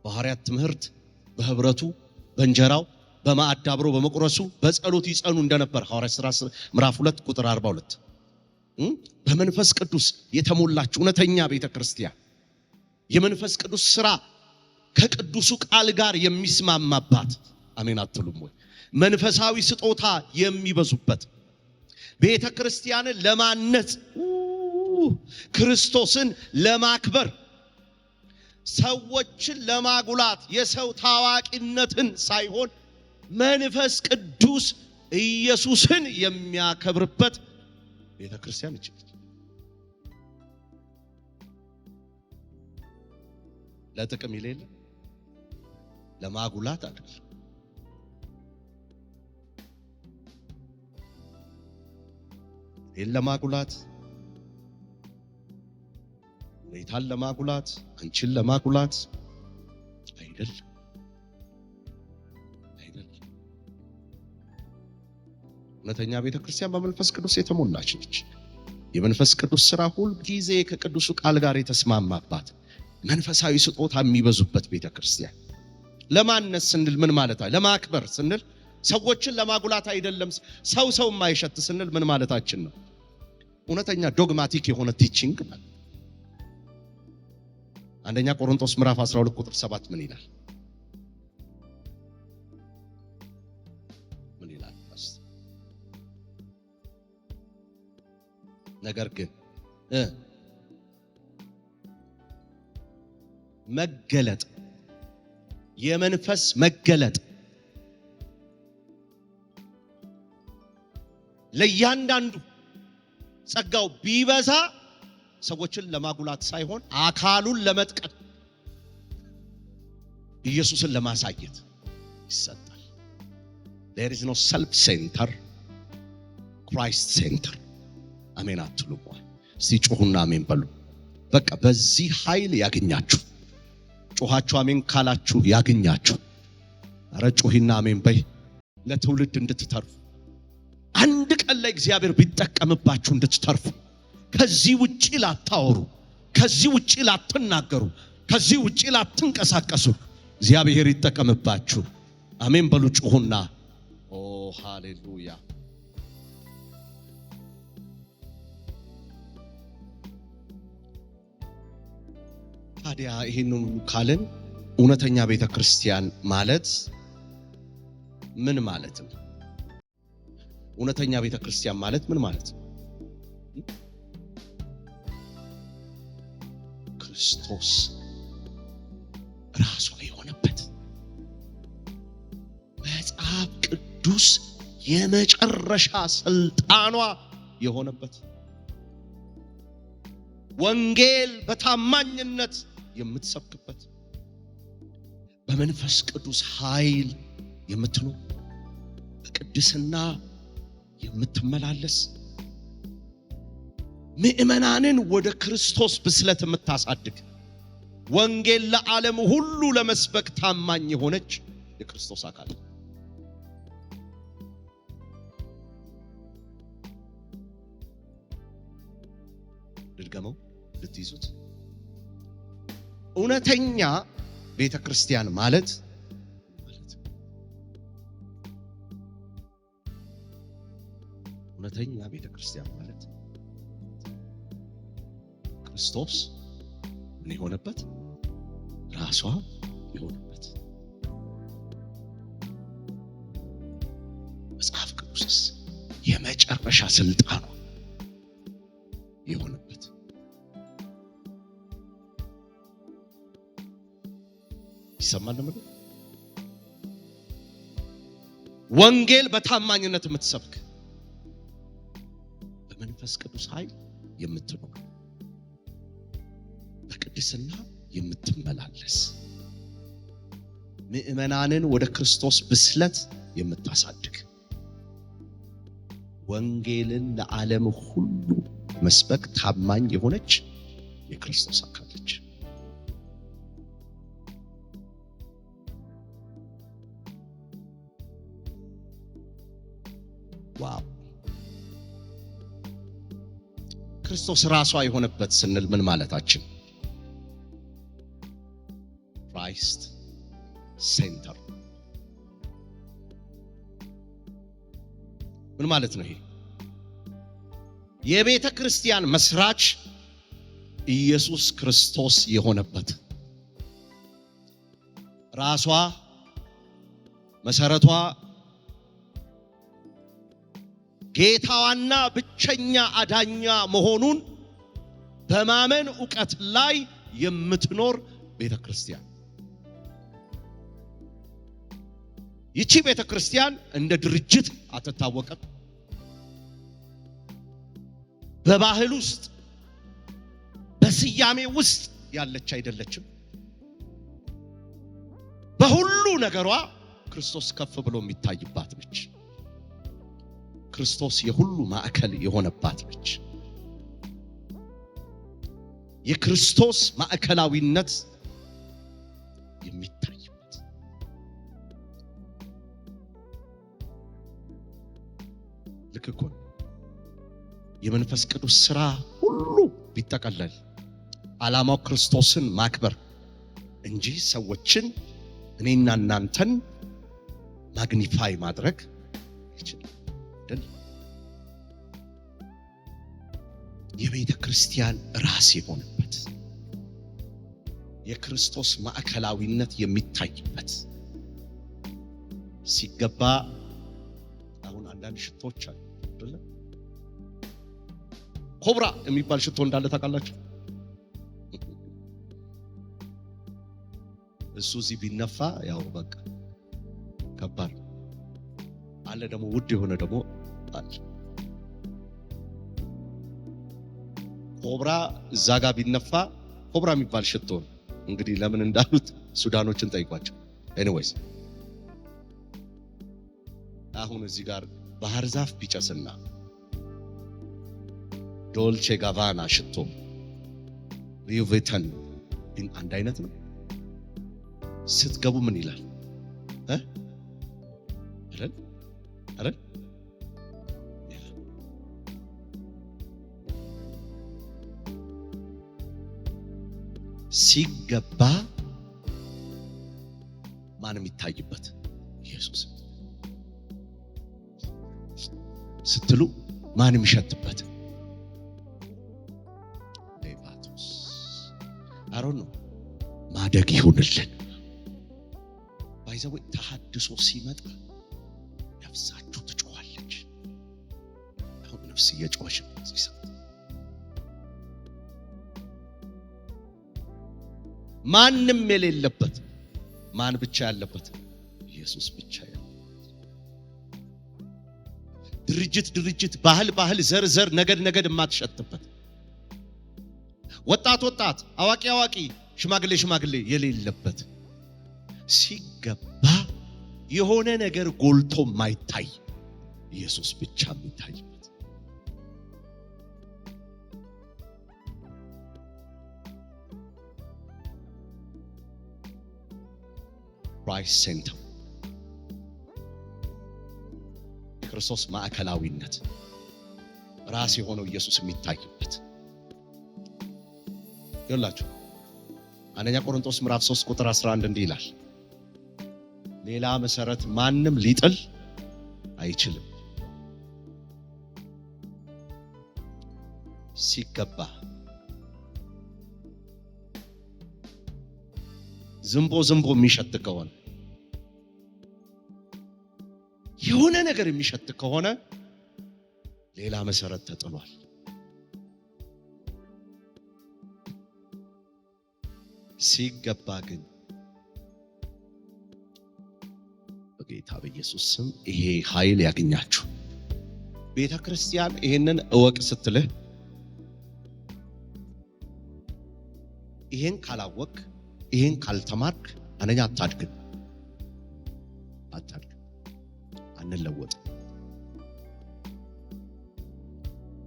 በሐዋርያት ትምህርት፣ በህብረቱ፣ በእንጀራው፣ በማዕድ አብሮ በመቁረሱ፣ በጸሎት ይጸኑ እንደነበር ሐዋርያት ሥራ ምዕራፍ 2 ቁጥር 42 በመንፈስ ቅዱስ የተሞላች እውነተኛ ቤተክርስቲያን የመንፈስ ቅዱስ ሥራ ከቅዱሱ ቃል ጋር የሚስማማባት አሜን አትሉም ወይ? መንፈሳዊ ስጦታ የሚበዙበት ቤተክርስቲያንን ለማነጽ ክርስቶስን ለማክበር ሰዎችን ለማጉላት የሰው ታዋቂነትን ሳይሆን መንፈስ ቅዱስ ኢየሱስን የሚያከብርበት ቤተክርስቲያን እችል ለጥቅም ይሌለ ለማጉላት አይደለም። ለማጉላት ሁኔታን ለማጉላት አንቺን ለማጉላት አይደለም። እውነተኛ ቤተክርስቲያን በመንፈስ ቅዱስ የተሞላች ነች። የመንፈስ ቅዱስ ሥራ ሁሉ ጊዜ ከቅዱሱ ቃል ጋር የተስማማባት መንፈሳዊ ስጦታ የሚበዙበት ቤተክርስቲያን። ለማነስ ስንል ምን ማለት ነው? ለማክበር ስንል ሰዎችን ለማጉላት አይደለም። ሰው የማይሸት ስንል ምን ማለታችን ነው? እውነተኛ ዶግማቲክ የሆነ ቲቺንግ ማለት አንደኛ ቆሮንቶስ ምዕራፍ 12 ቁጥር 7 ምን ይላል? ነገር ግን መገለጥ የመንፈስ መገለጥ ለእያንዳንዱ ጸጋው ቢበዛ ሰዎችን ለማጉላት ሳይሆን አካሉን ለመጥቀም ኢየሱስን ለማሳየት ይሰጣል። there is no self center Christ center አሜን አትሉም? እስቲ ጮሁና አሜን በሉ። በቃ በዚህ ኃይል ያገኛችሁ። ጮኻችሁ አሜን ካላችሁ ያገኛችሁ። አረ ጮሂና አሜን በይ። ለትውልድ እንድትተርፉ አንድ ቀን ላይ እግዚአብሔር ቢጠቀምባችሁ እንድትተርፉ፣ ከዚህ ውጪ ላታወሩ፣ ከዚህ ውጪ ላትናገሩ፣ ከዚህ ውጪ ላትንቀሳቀሱ እግዚአብሔር ይጠቀምባችሁ። አሜን በሉ ጮሁና። ኦ ሃሌሉያ። ታዲያ ይሄንን ካልን እውነተኛ ቤተክርስቲያን ማለት ምን ማለት ነው? እውነተኛ ቤተክርስቲያን ማለት ምን ማለት ነው? ክርስቶስ ራሱ የሆነበት መጽሐፍ ቅዱስ የመጨረሻ ስልጣኗ የሆነበት ወንጌል በታማኝነት የምትሰብክበት በመንፈስ ቅዱስ ኃይል የምትኖር በቅድስና የምትመላለስ ምእመናንን ወደ ክርስቶስ ብስለት የምታሳድግ ወንጌል ለዓለም ሁሉ ለመስበክ ታማኝ የሆነች የክርስቶስ አካል። ድርገመው ልትይዙት። እውነተኛ ቤተክርስቲያን ማለት እውነተኛ ቤተክርስቲያን ማለት ክርስቶስ ምን የሆነበት ራሷ የሆነበት መጽሐፍ ቅዱስስ የመጨረሻ ስልጣኗ የሆነበት ይሰማል ነው። ወንጌል በታማኝነት የምትሰብክ በመንፈስ ቅዱስ ኃይል የምትኖር በቅድስና የምትመላለስ ምእመናንን ወደ ክርስቶስ ብስለት የምታሳድግ ወንጌልን ለዓለም ሁሉ መስበክ ታማኝ የሆነች የክርስቶስ አካል ነች። ዋው! ክርስቶስ ራሷ የሆነበት ስንል ምን ማለታችን? ክራይስት ሴንተር ምን ማለት ነው? ይሄ የቤተ ክርስቲያን መስራች ኢየሱስ ክርስቶስ የሆነበት ራሷ መሰረቷ ጌታዋና ብቸኛ አዳኛ መሆኑን በማመን ዕውቀት ላይ የምትኖር ቤተ ክርስቲያን። ይቺ ቤተ ክርስቲያን እንደ ድርጅት አትታወቅም። በባህል ውስጥ በስያሜ ውስጥ ያለች አይደለችም። በሁሉ ነገሯ ክርስቶስ ከፍ ብሎ የሚታይባት ነች። ክርስቶስ የሁሉ ማዕከል የሆነባት ነች። የክርስቶስ ማዕከላዊነት የሚታይበት ልክ እኮ የመንፈስ ቅዱስ ሥራ ሁሉ ቢጠቀለል ዓላማው ክርስቶስን ማክበር እንጂ ሰዎችን እኔና እናንተን ማግኒፋይ ማድረግ ይችላል። የቤተ ክርስቲያን ራስ የሆነበት የክርስቶስ ማዕከላዊነት የሚታይበት ሲገባ አሁን አንዳንድ ሽቶች አሉ አይደል? ኮብራ የሚባል ሽቶ እንዳለ ታውቃላችሁ? እሱ እዚህ ቢነፋ ያው በቃ ከባድ አለ። ደግሞ ውድ የሆነ ደግሞ አለ። ኮብራ እዛ ጋር ቢነፋ ኮብራ የሚባል ሽቶ ነው። እንግዲህ ለምን እንዳሉት ሱዳኖችን ጠይቋቸው። ኤኒዌይስ አሁን እዚህ ጋር ባህር ዛፍ ቢጨስና ዶልቼ ጋባና ሽቶ ሉዊ ቪተን አንድ አይነት ነው። ስትገቡ ምን ይላል? አይደል? ሲገባ ማንም ይታይበት ኢየሱስ ስትሉ ማንም ይሸትበት ሌቫቶስ አሮን ነው። ማደግ ይሁንልን። ባይዘው ተሐድሶ ሲመጣ ነፍሳችሁ ትጮኻለች። አሁን ነፍስ እየጮኸች ነው። ማንም የሌለበት ማን ብቻ ያለበት? ኢየሱስ ብቻ ያለበት። ድርጅት ባህል ዘር ነገድ የማትሸትበት፣ ወጣት አዋቂ ሽማግሌ የሌለበት ሲገባ የሆነ ነገር ጎልቶ ማይታይ ኢየሱስ ብቻ የሚታይበት ክራይስት ሴንተር የክርስቶስ ማዕከላዊነት ራስ የሆነው ኢየሱስ የሚታይበት ይላችሁ። አንደኛ ቆሮንቶስ ምዕራፍ 3 ቁጥር 11 እንዲህ ይላል፣ ሌላ መሰረት ማንም ሊጥል አይችልም። ሲገባ ዝንቦ የሚሸት ከሆነ የሆነ ነገር የሚሸት ከሆነ ሌላ መሰረት ተጥሏል። ሲገባ ግን በጌታ በኢየሱስ ስም ይሄ ኃይል ያገኛችሁ። ቤተ ክርስቲያን ይሄንን እወቅ ስትልህ ይሄን ካላወቅ ይሄን ካልተማርክ አንደኛ አታድግም፣ አንለወጥ።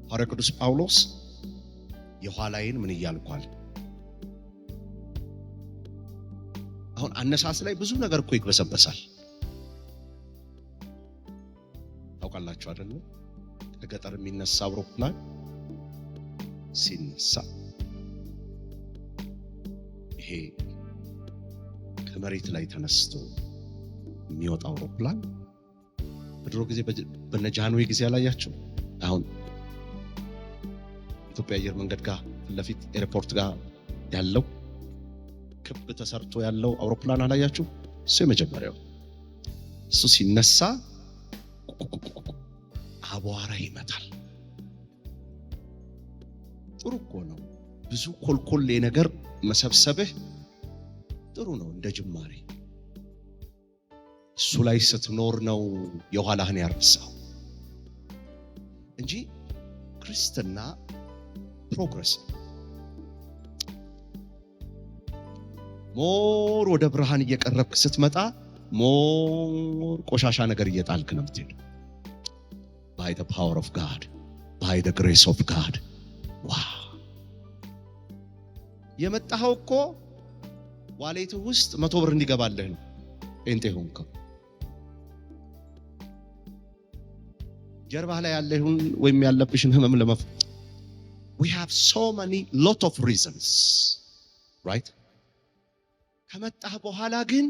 ሐዋርያ ቅዱስ ጳውሎስ የኋላዬን ምን እያልኳል? አሁን አነሳስ ላይ ብዙ ነገር እኮ ይበሰበሳል። ታውቃላችሁ አይደል? ከገጠር የሚነሳ አውሮፕላን ሲነሳ ይሄ ከመሬት ላይ ተነስቶ የሚወጣው አውሮፕላን በድሮ ጊዜ በነጃንዌ ጊዜ ያላያችሁ አሁን ኢትዮጵያ አየር መንገድ ጋር ለፊት ኤርፖርት ጋር ያለው ክብ ተሰርቶ ያለው አውሮፕላን አላያችሁ? እሱ የመጀመሪያው እሱ ሲነሳ አቧራ ይመታል። ጥሩ እኮ ነው። ብዙ ኮልኮሌ ነገር መሰብሰብህ ጥሩ ነው እንደ ጅማሬ። እሱ ላይ ስትኖር ነው የኋላህን ያርሳው እንጂ ክርስትና ፕሮግረስ ሞር ወደ ብርሃን እየቀረብክ ስትመጣ ሞር ቆሻሻ ነገር እየጣልክ ነው የምትሄደው። by the power of God, by the grace of God. ዋው! የመጣኸው እኮ ዋሌት ውስጥ 100 ብር እንዲገባልህ ነው። ጴንጤ ሆንከው። ጀርባህ ላይ ያለህን ወይም ያለብሽን ህመም we have so many lot of reasons, right? ከመጣህ በኋላ ግን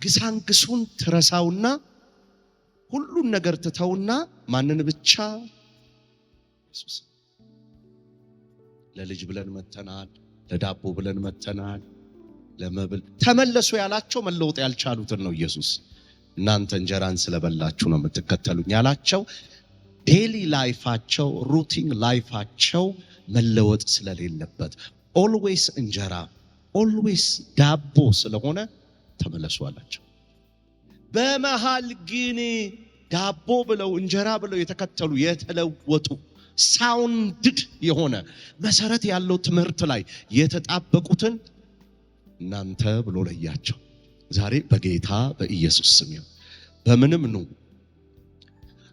ግሳንግሱን ትረሳውና ሁሉን ነገር ትተውና ማንን ብቻ? ኢየሱስ። ለልጅ ብለን መተናል፣ ለዳቦ ብለን መተናል፣ ለመብል ተመለሱ ያላቸው መለወጥ ያልቻሉትን ነው ኢየሱስ። እናንተ እንጀራን ስለበላችሁ ነው የምትከተሉኝ ያላቸው ዴሊ ላይፋቸው ሩቲን ላይፋቸው መለወጥ ስለሌለበት ኦልዌይስ እንጀራ ኦልዌይስ ዳቦ ስለሆነ ተመለሱ አላቸው። በመሃል ግን ዳቦ ብለው እንጀራ ብለው የተከተሉ የተለወጡ ሳውንድድ የሆነ መሰረት ያለው ትምህርት ላይ የተጣበቁትን እናንተ ብሎ ለያቸው። ዛሬ በጌታ በኢየሱስ ስም በምንም ነው።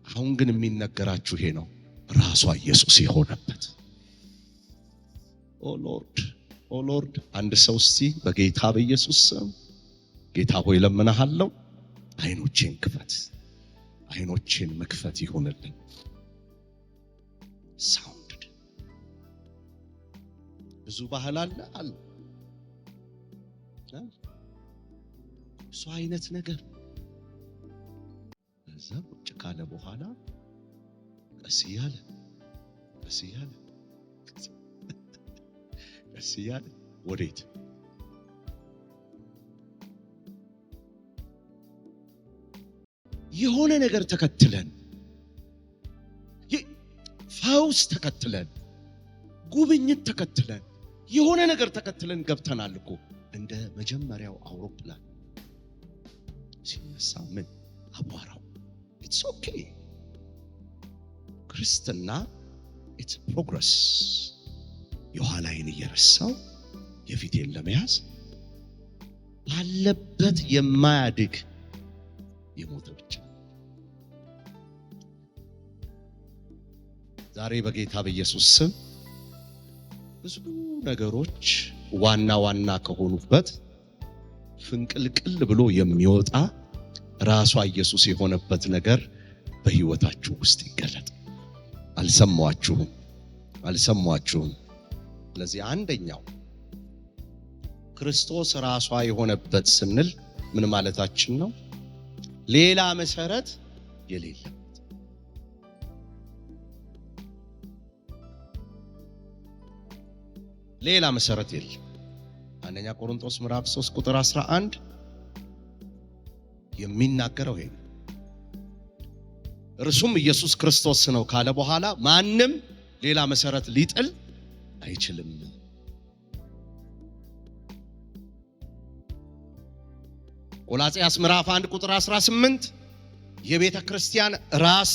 አሁን ግን የሚነገራችሁ ይሄ ነው፣ ራሷ ኢየሱስ የሆነበት። ኦ ሎርድ አንድ ሰው እስቲ በጌታ በኢየሱስ ስም ጌታ ሆይ ለምንሃለው፣ አይኖቼን ክፈት፣ አይኖቼን መክፈት ይሆንልኝ። ሳውንድ ብዙ ባህል አለ ብዙ አይነት ነገር እዛ ቁጭ ካለ በኋላ ቀስ እያለ ወዴት? የሆነ ነገር ተከትለን ፈውስ ተከትለን ጉብኝት ተከትለን የሆነ ነገር ተከትለን ገብተናል እኮ። እንደ መጀመሪያው አውሮፕላን ሲነሳ ምን አቧራው it's okay። ክርስትና it's progress። የኋላዬን እየረሳው የፊቴን ለመያዝ ባለበት የማያድግ የሞተ ብቻ። ዛሬ በጌታ በኢየሱስ ስም ብዙ ነገሮች ዋና ከሆኑበት ፍንቅልቅል ብሎ የሚወጣ ራሷ ኢየሱስ የሆነበት ነገር በህይወታችሁ ውስጥ ይገለጥ። አልሰማችሁም? ስለዚህ አንደኛው ክርስቶስ ራሷ የሆነበት ስንል ምን ማለታችን ነው? ሌላ መሰረት የሌለበት። ሌላ መሰረት የለም። አንደኛ ቆሮንቶስ ምዕራፍ 3 ቁጥር 11 የሚናገረው ይሄ እርሱም ኢየሱስ ክርስቶስ ነው ካለ በኋላ ማንም ሌላ መሰረት ሊጥል አይችልም። ቆላስይስ ምዕራፍ 1 ቁጥር 18 የቤተ ክርስቲያን ራስ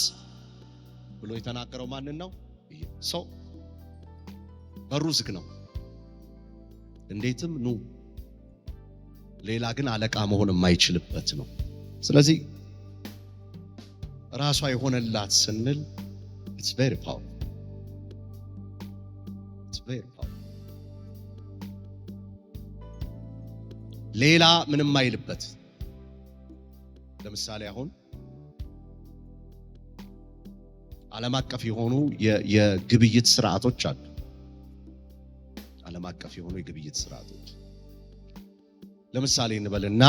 ብሎ የተናገረው ማንን ነው? ሰው በሩ ዝግ ነው። እንዴትም ኑ ሌላ ግን አለቃ መሆን የማይችልበት ነው። ስለዚህ ራሷ የሆነላት ስንል it's very powerful. ሌላ ምንም አይልበት። ለምሳሌ አሁን ዓለም አቀፍ የሆኑ የግብይት ስርዓቶች አሉ። ዓለም አቀፍ የሆኑ የግብይት ስርዓቶች ለምሳሌ እንበልና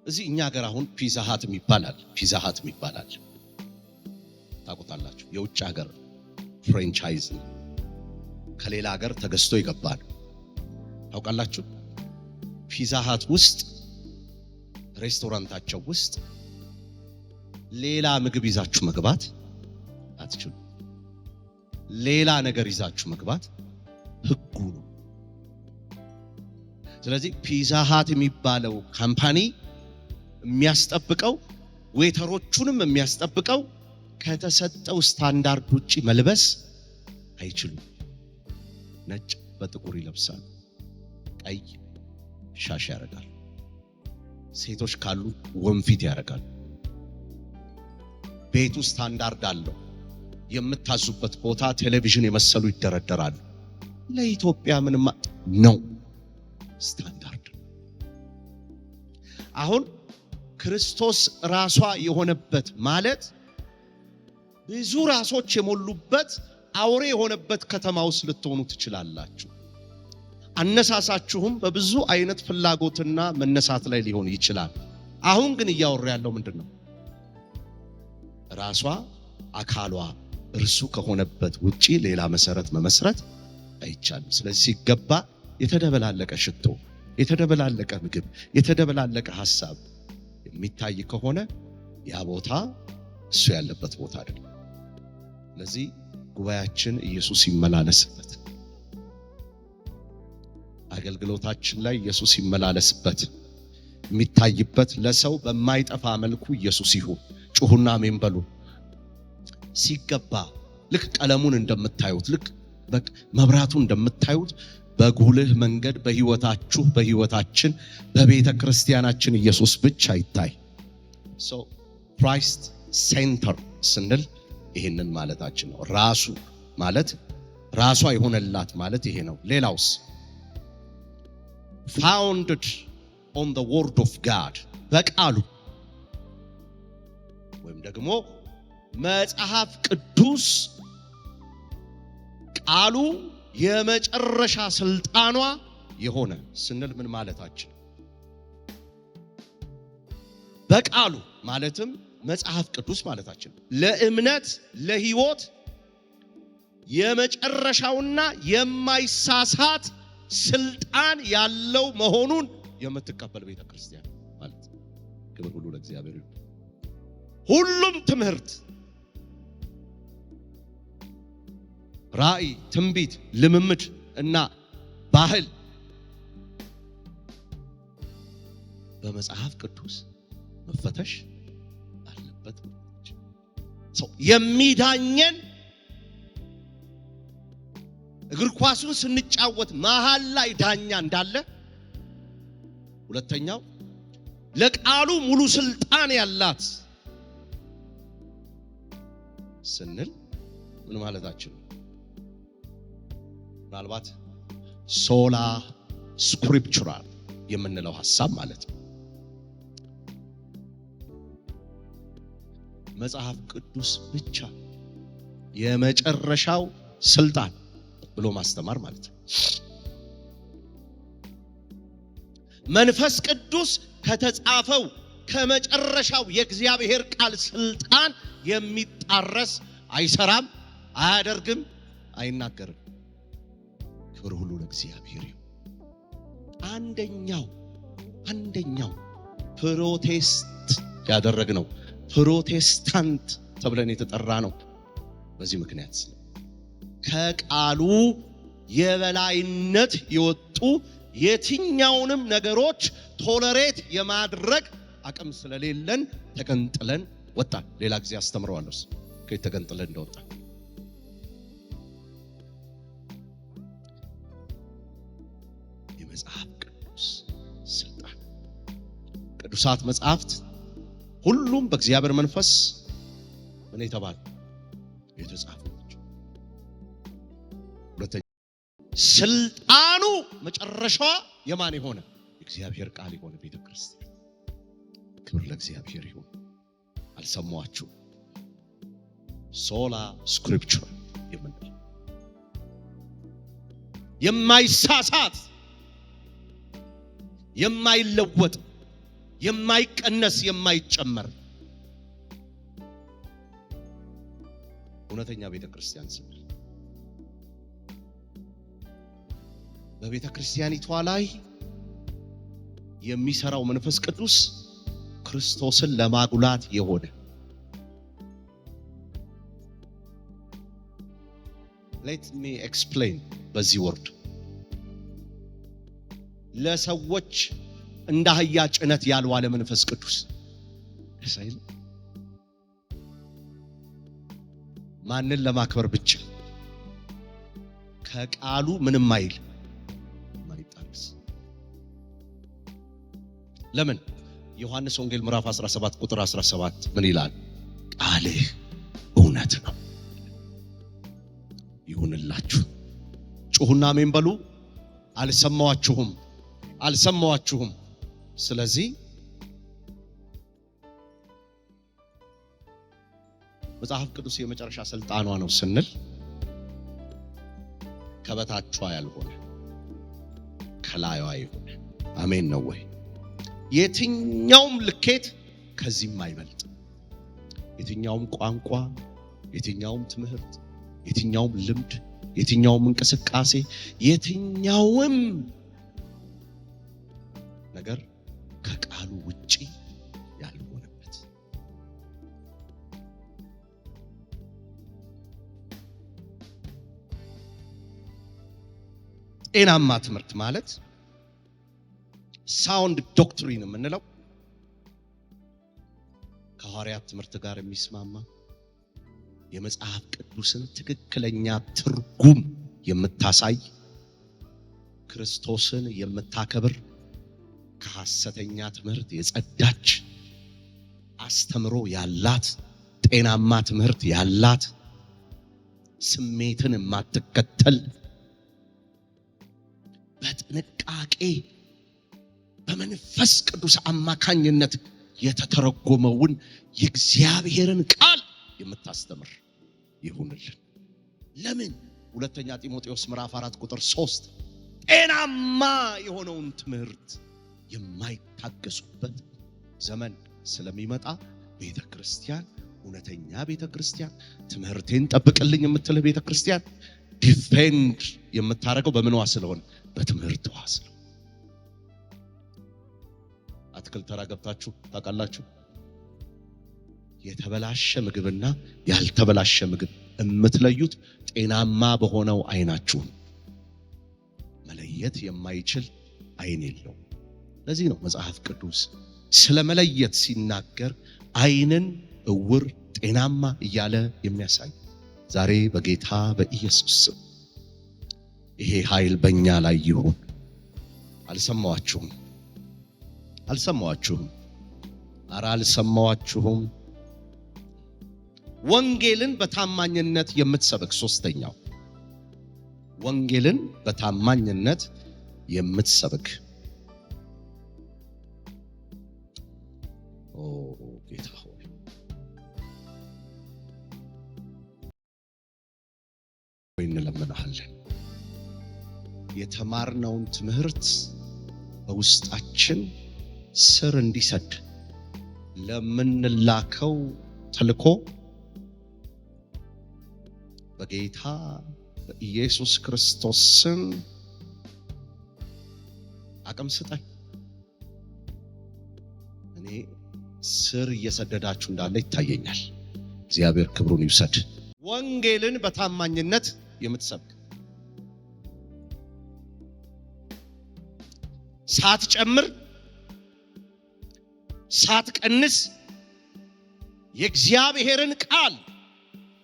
እዚህ እኛ ሀገር አሁን ፒዛ ሃት ይባላል። ፒዛ ሃት ይባላል ታውቁታላችሁ። የውጭ ሀገር ፍራንቻይዝ ከሌላ ሀገር ተገዝቶ ይገባል። ታውቃላችሁ። ፒዛ ሃት ውስጥ ሬስቶራንታቸው ውስጥ ሌላ ምግብ ይዛችሁ መግባት አትችሉ። ሌላ ነገር ይዛችሁ መግባት ህጉ ነው። ስለዚህ ፒዛ ሃት የሚባለው ካምፓኒ የሚያስጠብቀው ዌተሮቹንም የሚያስጠብቀው ከተሰጠው ስታንዳርድ ውጪ መልበስ አይችሉም። ነጭ በጥቁር ይለብሳል፣ ቀይ ሻሽ ያደርጋል፣ ሴቶች ካሉ ወንፊት ያደርጋል። ቤቱ ስታንዳርድ አለው። የምታዙበት ቦታ ቴሌቪዥን የመሰሉ ይደረደራሉ። ለኢትዮጵያ ምንም ነው ስታንዳርድ። አሁን ክርስቶስ ራሷ የሆነበት ማለት ብዙ ራሶች የሞሉበት አውሬ የሆነበት ከተማ ውስጥ ልትሆኑ ትችላላችሁ። አነሳሳችሁም በብዙ አይነት ፍላጎትና መነሳት ላይ ሊሆን ይችላል። አሁን ግን እያወራ ያለው ምንድነው? ራሷ አካሏ እርሱ ከሆነበት ውጪ ሌላ መሰረት መመስረት አይቻልም። ስለዚህ ሲገባ የተደበላለቀ ሽቶ፣ የተደበላለቀ ምግብ፣ የተደበላለቀ ሐሳብ የሚታይ ከሆነ ያ ቦታ እሱ ያለበት ቦታ አይደለም። ስለዚህ ጉባኤያችን ኢየሱስ ይመላለስበት፣ አገልግሎታችን ላይ ኢየሱስ ይመላለስበት፣ የሚታይበት ለሰው በማይጠፋ መልኩ ኢየሱስ ይሁን። ጩሁና አሜን በሉ። ሲገባ ልክ ቀለሙን እንደምታዩት ልክ መብራቱን እንደምታዩት በጉልህ መንገድ በህይወታችሁ በህይወታችን በቤተ ክርስቲያናችን ኢየሱስ ብቻ ይታይ። ሶ ክራይስት ሴንተር ስንል ይሄንን ማለታችን ነው። ራሱ ማለት ራሷ የሆነላት ማለት ይሄ ነው። ሌላውስ founded on the word of God በቃሉ ወይም ደግሞ መጽሐፍ ቅዱስ ቃሉ የመጨረሻ ስልጣኗ የሆነ ስንል ምን ማለታችን? በቃሉ ማለትም መጽሐፍ ቅዱስ ማለታችን ለእምነት ለህይወት የመጨረሻውና የማይሳሳት ስልጣን ያለው መሆኑን የምትቀበል ቤተክርስቲያን ማለት ነው። ክብር ሁሉ ለእግዚአብሔር ይሁን። ሁሉም ትምህርት፣ ራእይ፣ ትንቢት፣ ልምምድ እና ባህል በመጽሐፍ ቅዱስ መፈተሽ አለበት። የሚዳኘን እግር ኳሱን ስንጫወት መሃል ላይ ዳኛ እንዳለ፣ ሁለተኛው ለቃሉ ሙሉ ስልጣን ያላት ስንል ምን ማለታችን ነው? ምናልባት ሶላ ስክሪፕቹራል የምንለው ሐሳብ ማለት ነው። መጽሐፍ ቅዱስ ብቻ የመጨረሻው ስልጣን ብሎ ማስተማር ማለት ነው። መንፈስ ቅዱስ ከተጻፈው ከመጨረሻው የእግዚአብሔር ቃል ስልጣን የሚጣረስ አይሰራም፣ አያደርግም፣ አይናገርም። ክብር ሁሉ ለእግዚአብሔር ይሁን። አንደኛው ፕሮቴስት ያደረግነው ፕሮቴስታንት ተብለን የተጠራ ነው። በዚህ ምክንያት ከቃሉ የበላይነት የወጡ የትኛውንም ነገሮች ቶለሬት የማድረግ አቅም ስለሌለን ተገንጥለን ወጣን። ሌላ ጊዜ አስተምረዋለሁ ከየት ተገንጥለን እንደወጣ። የመጽሐፍ ቅዱስ ስልጣን፣ ቅዱሳት መጽሐፍት ሁሉም በእግዚአብሔር መንፈስ ምን የተባሉ የተጻፉ ናቸው። ሁለተኛ ስልጣኑ መጨረሻዋ የማን የሆነ እግዚአብሔር ቃል የሆነ ቤተክርስቲያን። ክብር ለእግዚአብሔር ይሁን። አልሰማችሁ? ሶላ ስክሪፕቸር የምንለው የማይሳሳት የማይለወጥ የማይቀነስ የማይጨመር እውነተኛ ቤተክርስቲያን ስም በቤተክርስቲያኒቷ ላይ የሚሰራው መንፈስ ቅዱስ ክርስቶስን ለማጉላት የሆነ let me explain በዚህ ወርድ ለሰዎች እንደ አህያ ጭነት ያልዋለ መንፈስ ቅዱስ ሳይል ማንን ለማክበር ብቻ ከቃሉ ምንም አይል ማይጣርስ ለምን ዮሐንስ ወንጌል ምዕራፍ 17 ቁጥር 17 ምን ይላል? ቃልህ እውነት ነው። ይሁንላችሁ። ጩሁና አሜን በሉ። አልሰማዋችሁም። ስለዚህ መጽሐፍ ቅዱስ የመጨረሻ ስልጣኗ ነው ስንል ከበታቿ ያልሆነ ከላይዋ የሆነ አሜን ነው ወይ? የትኛውም ልኬት ከዚህም አይበልጥ። የትኛውም ቋንቋ፣ የትኛውም ትምህርት፣ የትኛውም ልምድ፣ የትኛውም እንቅስቃሴ፣ የትኛውም ነገር ከቃሉ ውጪ ያልሆነበት ጤናማ ትምህርት ማለት ሳውንድ ዶክትሪን የምንለው ከሐዋርያት ትምህርት ጋር የሚስማማ የመጽሐፍ ቅዱስን ትክክለኛ ትርጉም የምታሳይ ክርስቶስን የምታከብር ከሐሰተኛ ትምህርት የጸዳች አስተምሮ ያላት ጤናማ ትምህርት ያላት ስሜትን የማትከተል በጥንቃቄ በመንፈስ ቅዱስ አማካኝነት የተተረጎመውን የእግዚአብሔርን ቃል የምታስተምር ይሁንልን። ለምን? ሁለተኛ ጢሞቴዎስ ምዕራፍ 4 ቁጥር 3 ጤናማ የሆነውን ትምህርት የማይታገሱበት ዘመን ስለሚመጣ ቤተክርስቲያን፣ እውነተኛ ቤተክርስቲያን፣ ትምህርቴን ጠብቅልኝ የምትልህ ቤተክርስቲያን ዲፌንድ የምታረገው በምንዋ ስለሆነ በትምህርትዋ ስለሆነ። አትክልት ተራ ገብታችሁ ታውቃላችሁ? የተበላሸ ምግብና ያልተበላሸ ምግብ የምትለዩት ጤናማ በሆነው አይናችሁ። መለየት የማይችል አይን የለው። ለዚህ ነው መጽሐፍ ቅዱስ ስለ መለየት ሲናገር አይንን እውር ጤናማ እያለ የሚያሳይ። ዛሬ በጌታ በኢየሱስ ስም ይሄ ኃይል በእኛ ላይ ይሁን። አልሰማዋችሁም? ኧረ አልሰማዋችሁም? ወንጌልን በታማኝነት የምትሰብክ ሶስተኛው ወንጌልን በታማኝነት የምትሰብክ ጌታ ሆይ እንለምንሃለን። የተማርነውን ትምህርት በውስጣችን ስር እንዲሰድ ለምንላከው ተልኮ በጌታ በኢየሱስ ክርስቶስ ስም አቅም ስጠን። እኔ ስር እየሰደዳችሁ እንዳለ ይታየኛል። እግዚአብሔር ክብሩን ይውሰድ። ወንጌልን በታማኝነት የምትሰብክ ሳትጨምር ሳትቀንስ የእግዚአብሔርን ቃል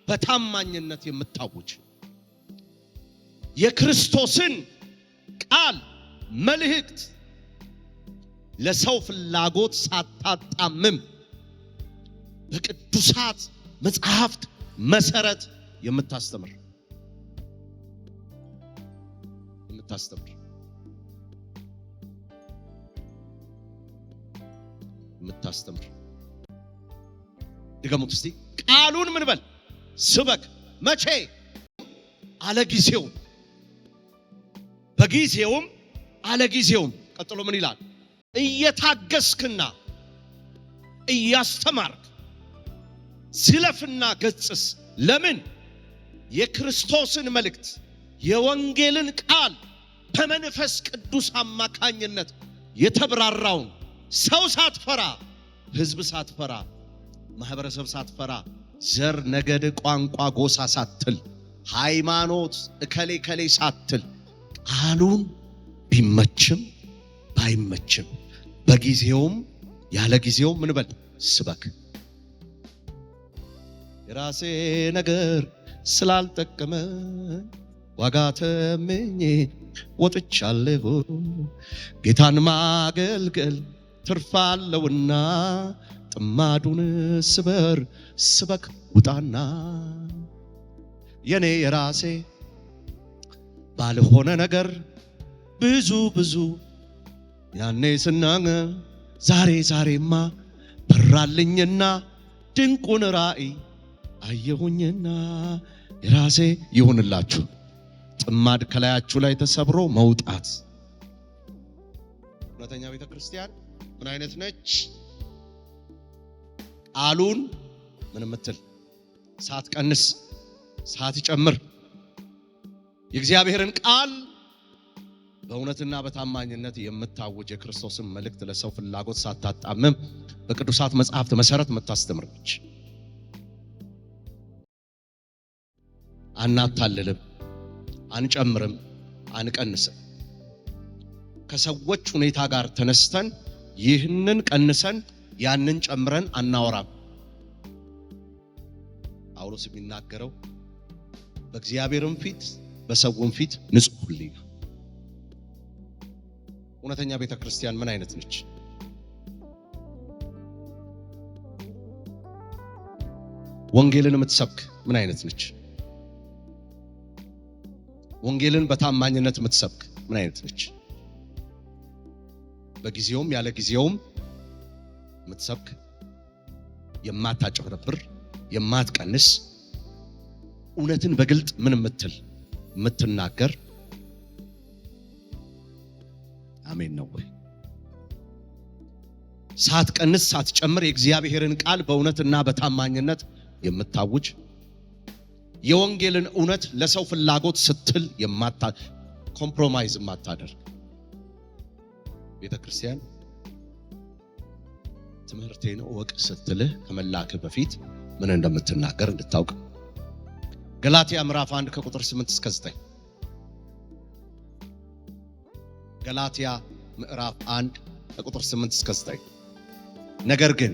በታማኝነት የምታውጅ የክርስቶስን ቃል መልእክት ለሰው ፍላጎት ሳታጣምም በቅዱሳት መጽሐፍት መሰረት የምታስተምር ድገሙት እስቲ። ቃሉን ምን በል ስበክ። መቼ? አለጊዜው፣ በጊዜውም አለጊዜውም። ቀጥሎ ምን ይላል? እየታገስክና እያስተማርክ ዝለፍና ገጽስ። ለምን? የክርስቶስን መልእክት የወንጌልን ቃል በመንፈስ ቅዱስ አማካኝነት የተብራራውን ሰው ሳትፈራ፣ ህዝብ ሳትፈራ፣ ማህበረሰብ ሳትፈራ፣ ዘር፣ ነገድ፣ ቋንቋ፣ ጎሳ ሳትል፣ ሃይማኖት እከሌ ከሌ ሳትል ቃሉን ቢመችም ባይመችም በጊዜውም ያለ ጊዜውም ምን በል ስበክ። የራሴ ነገር ስላልጠቀመ ዋጋ ተመኘ ወጥቻለሁ። ጌታን ማገልገል ትርፋለውና ጥማዱን ስበር ስበክ ውጣና። የኔ የራሴ ባልሆነ ነገር ብዙ ያኔ ስናገር ዛሬማ በራልኝና ድንቁን ራእይ አየሁኝና። የራሴ ይሁንላችሁ። ጥማድ ከላያችሁ ላይ ተሰብሮ መውጣት። እውነተኛ ቤተ ክርስቲያን ምን አይነት ነች? ቃሉን ምን ምትል ሳትቀንስ ሳትጨምር፣ የእግዚአብሔርን ቃል በእውነትና በታማኝነት የምታውጅ የክርስቶስን መልእክት ለሰው ፍላጎት ሳታጣምም በቅዱሳት መጻሕፍት መሰረት የምታስተምር ነች። አናታልልም፣ አንጨምርም፣ አንቀንስም። ከሰዎች ሁኔታ ጋር ተነስተን ይህንን ቀንሰን ያንን ጨምረን አናወራም። ጳውሎስ የሚናገረው በእግዚአብሔርም ፊት በሰውም ፊት ንጹሕ ሁሉ። እውነተኛ ቤተ ክርስቲያን ምን አይነት ነች? ወንጌልን የምትሰብክ ምን አይነት ነች? ወንጌልን በታማኝነት የምትሰብክ ምን አይነት ነች? በጊዜውም ያለ ጊዜውም የምትሰብክ፣ የማታጨበረብር፣ የማትቀንስ፣ እውነትን በግልጥ ምን የምትል የምትናገር። አሜን ነው ወይ? ሳትቀንስ ሳትጨምር የእግዚአብሔርን ቃል በእውነትና በታማኝነት የምታውጅ፣ የወንጌልን እውነት ለሰው ፍላጎት ስትል ኮምፕሮማይዝ የማታደርግ ቤተ ክርስቲያን ትምህርቴን እወቅ ስትልህ ከመላክህ በፊት ምን እንደምትናገር እንድታውቅ። ገላትያ ምዕራፍ 1 ከቁጥር 8 እስከ 9። ገላትያ ምዕራፍ 1 ከቁጥር 8 እስከ 9። ነገር ግን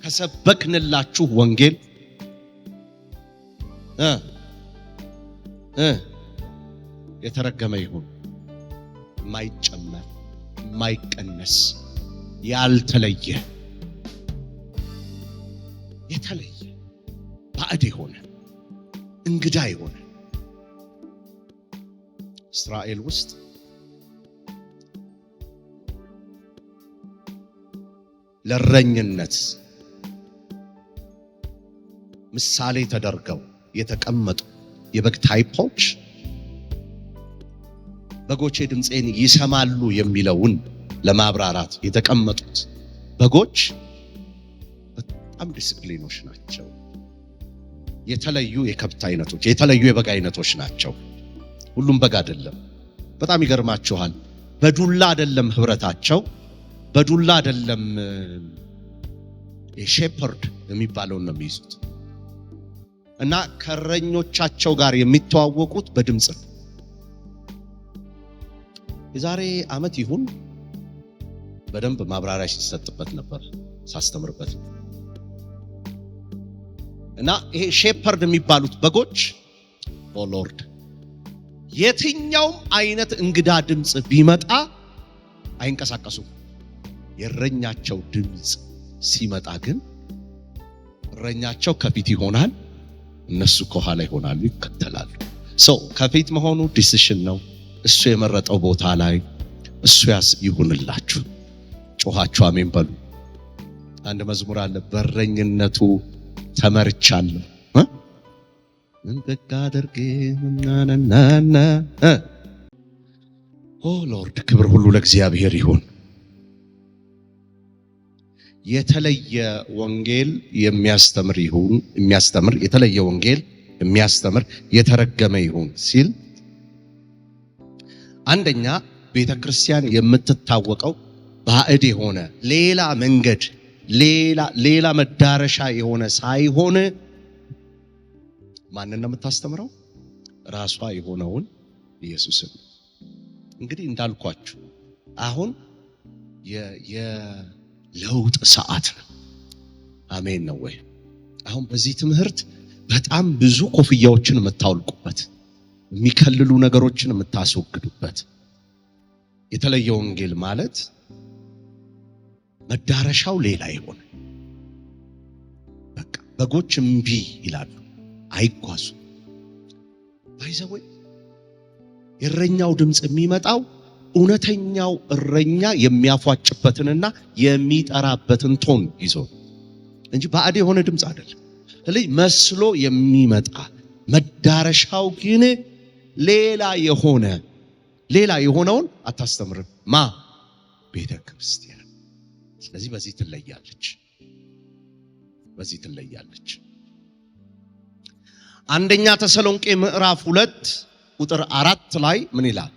ከሰበክንላችሁ ወንጌል የተረገመ ይሁን፣ የማይጨመር የማይቀነስ ያልተለየ የተለየ ባዕድ የሆነ እንግዳ የሆነ እስራኤል ውስጥ ለእረኝነት ምሳሌ ተደርገው የተቀመጡ የበግ ታይፖች በጎቼ ድምፄን ይሰማሉ የሚለውን ለማብራራት የተቀመጡት በጎች በጣም ዲስፕሊኖች ናቸው። የተለዩ የከብት አይነቶች፣ የተለዩ የበግ አይነቶች ናቸው። ሁሉም በግ አይደለም። በጣም ይገርማችኋል። በዱላ አይደለም ህብረታቸው፣ በዱላ አይደለም የሼፐርድ የሚባለውን ነው የሚይዙት። እና ከእረኞቻቸው ጋር የሚተዋወቁት በድምጽ ነው። የዛሬ ዓመት ይሁን በደንብ ማብራሪያ ሲሰጥበት ነበር ሳስተምርበት። እና ይሄ ሼፐርድ የሚባሉት በጎች ኦ ሎርድ የትኛውም አይነት እንግዳ ድምጽ ቢመጣ አይንቀሳቀሱም። የእረኛቸው ድምጽ ሲመጣ ግን እረኛቸው ከፊት ይሆናል፣ እነሱ ከኋላ ይሆናሉ፣ ይከተላሉ። ከፊት መሆኑ ዲሲሽን ነው። እሱ የመረጠው ቦታ ላይ እሱ ይሁንላችሁ። ጮኻችሁ አሜን በሉ። አንድ መዝሙር አለ፣ በረኝነቱ ተመርቻለሁ ምን በቃ አድርጌ ናናና። ኦ ሎርድ፣ ክብር ሁሉ ለእግዚአብሔር ይሁን። የተለየ ወንጌል የሚያስተምር የተለየ ወንጌል የሚያስተምር የተረገመ ይሁን ሲል፣ አንደኛ ቤተክርስቲያን የምትታወቀው ባዕድ የሆነ ሌላ መንገድ ሌላ መዳረሻ የሆነ ሳይሆን ማንን ነው የምታስተምረው? ራሷ የሆነውን ኢየሱስን። እንግዲህ እንዳልኳችሁ አሁን የለውጥ ሰዓት ነው። አሜን ነው ወይ? አሁን በዚህ ትምህርት በጣም ብዙ ኮፍያዎችን የምታወልቁበት፣ የሚከልሉ ነገሮችን የምታስወግዱበት። የተለየ ወንጌል ማለት መዳረሻው ሌላ ይሆን። በቃ በጎች እምቢ ይላሉ፣ አይጓዙ። ባይዘው የእረኛው ድምፅ የሚመጣው እውነተኛው እረኛ የሚያፏጭበትንና የሚጠራበትን ቶን ይዞ እንጂ ባዕድ የሆነ ድምፅ አይደለም። ስለዚህ መስሎ የሚመጣ መዳረሻው ግን ሌላ የሆነውን አታስተምርም። ቤተ ክርስቲያን። ስለዚህ በዚህ ትለያለች። አንደኛ ተሰሎንቄ ምዕራፍ 2 ቁጥር 4 ላይ ምን ይላል?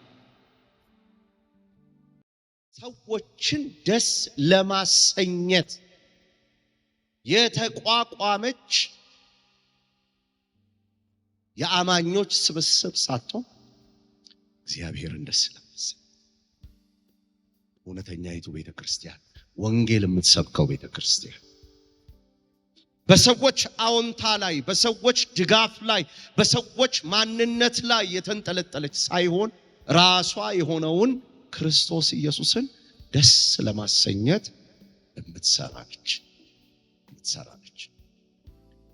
ሰዎችን ደስ ለማሰኘት የተቋቋመች የአማኞች ስብስብ ሳትሆን እግዚአብሔርን ደስ ለማሰኘት እውነተኛይቱ ቤተክርስቲያን፣ ወንጌል የምትሰብከው ቤተክርስቲያን በሰዎች አዎንታ ላይ፣ በሰዎች ድጋፍ ላይ፣ በሰዎች ማንነት ላይ የተንጠለጠለች ሳይሆን ራሷ የሆነውን ክርስቶስ ኢየሱስን ደስ ለማሰኘት የምትሰራለች።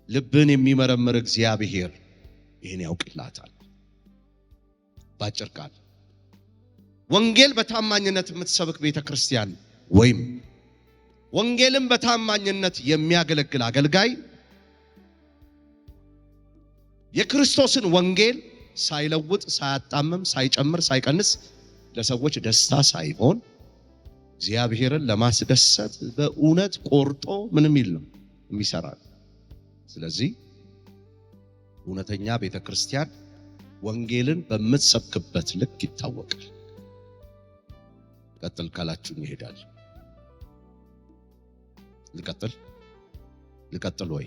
ልብን የሚመረምር እግዚአብሔር ይህን ያውቅላታል። ባጭር ቃል ወንጌል በታማኝነት የምትሰብክ ቤተክርስቲያን ወይም ወንጌልን በታማኝነት የሚያገለግል አገልጋይ የክርስቶስን ወንጌል ሳይለውጥ፣ ሳያጣምም፣ ሳይጨምር፣ ሳይቀንስ ለሰዎች ደስታ ሳይሆን እግዚአብሔርን ለማስደሰት በእውነት ቆርጦ ምንም ይል ነው የሚሰራ። ስለዚህ እውነተኛ ቤተክርስቲያን ወንጌልን በምትሰብክበት ልክ ይታወቃል። ቀጥል ካላችሁኝ ይሄዳል። ልቀጥል ወይ?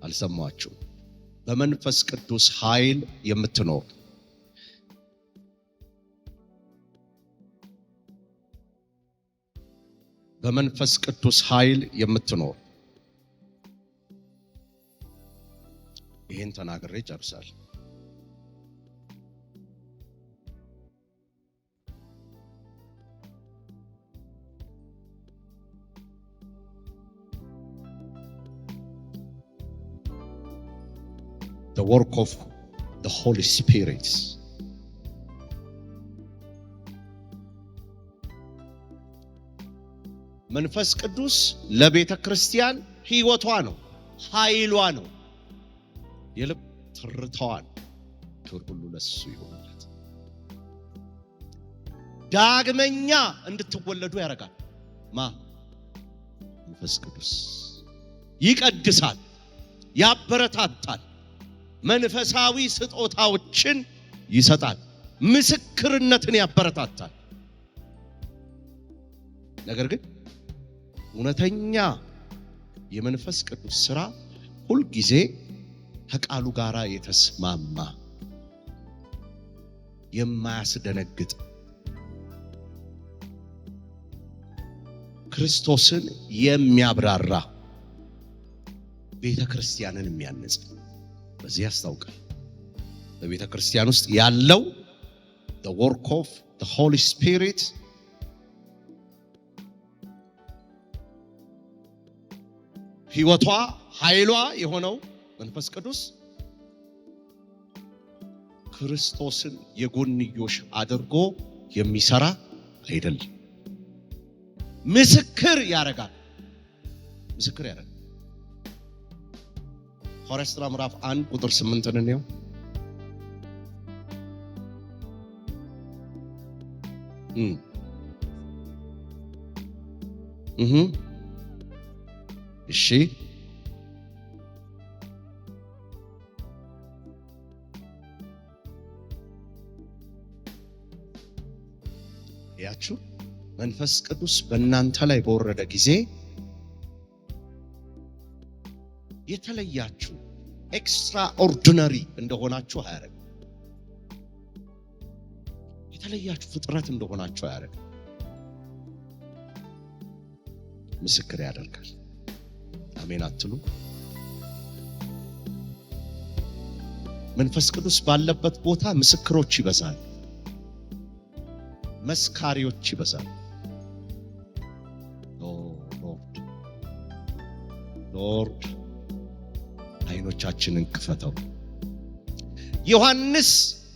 አልሰማችሁም? በመንፈስ ቅዱስ ኃይል የምትኖር በመንፈስ ቅዱስ ኃይል የምትኖር ይህን ተናግሬ ጨርሳለሁ። The work of the Holy Spirit. መንፈስ ቅዱስ ለቤተ ክርስቲያን ሕይወቷ ነው፣ ኃይሏ ነው፣ የልብ ትርታዋ ነው። ክብር ሁሉ ለሱ ይሆንለት። ዳግመኛ እንድትወለዱ ያደርጋል። መንፈስ ቅዱስ ይቀድሳል፣ ያበረታታል፣ መንፈሳዊ ስጦታዎችን ይሰጣል፣ ምስክርነትን ያበረታታል። ነገር ግን እውነተኛ የመንፈስ ቅዱስ ሥራ ሁል ጊዜ ከቃሉ ጋር የተስማማ የማያስደነግጥ ክርስቶስን የሚያብራራ ቤተ ክርስቲያንን የሚያነጽ በዚህ ያስታውቃል። በቤተ ክርስቲያን ውስጥ ያለው the work of the Holy Spirit ሕይወቷ ኃይሏ የሆነው መንፈስ ቅዱስ ክርስቶስን የጎንዮሽ አድርጎ የሚሰራ አይደለም። ምስክር ያደርጋል። ምስክር ያደርጋል። ሐዋርያት ሥራ ምዕራፍ 1 ቁጥር 8 ነው። እሺ ያችሁ መንፈስ ቅዱስ በእናንተ ላይ በወረደ ጊዜ የተለያችሁ ኤክስትራ ኦርዲነሪ እንደሆናችሁ አያረግ። የተለያችሁ ፍጥረት እንደሆናችሁ አያረግ። ምስክር ያደርጋል። አሜን አትሉ? መንፈስ ቅዱስ ባለበት ቦታ ምስክሮች ይበዛል፣ መስካሪዎች ይበዛል። ሎርድ አይኖቻችንን ክፈተው። ዮሐንስ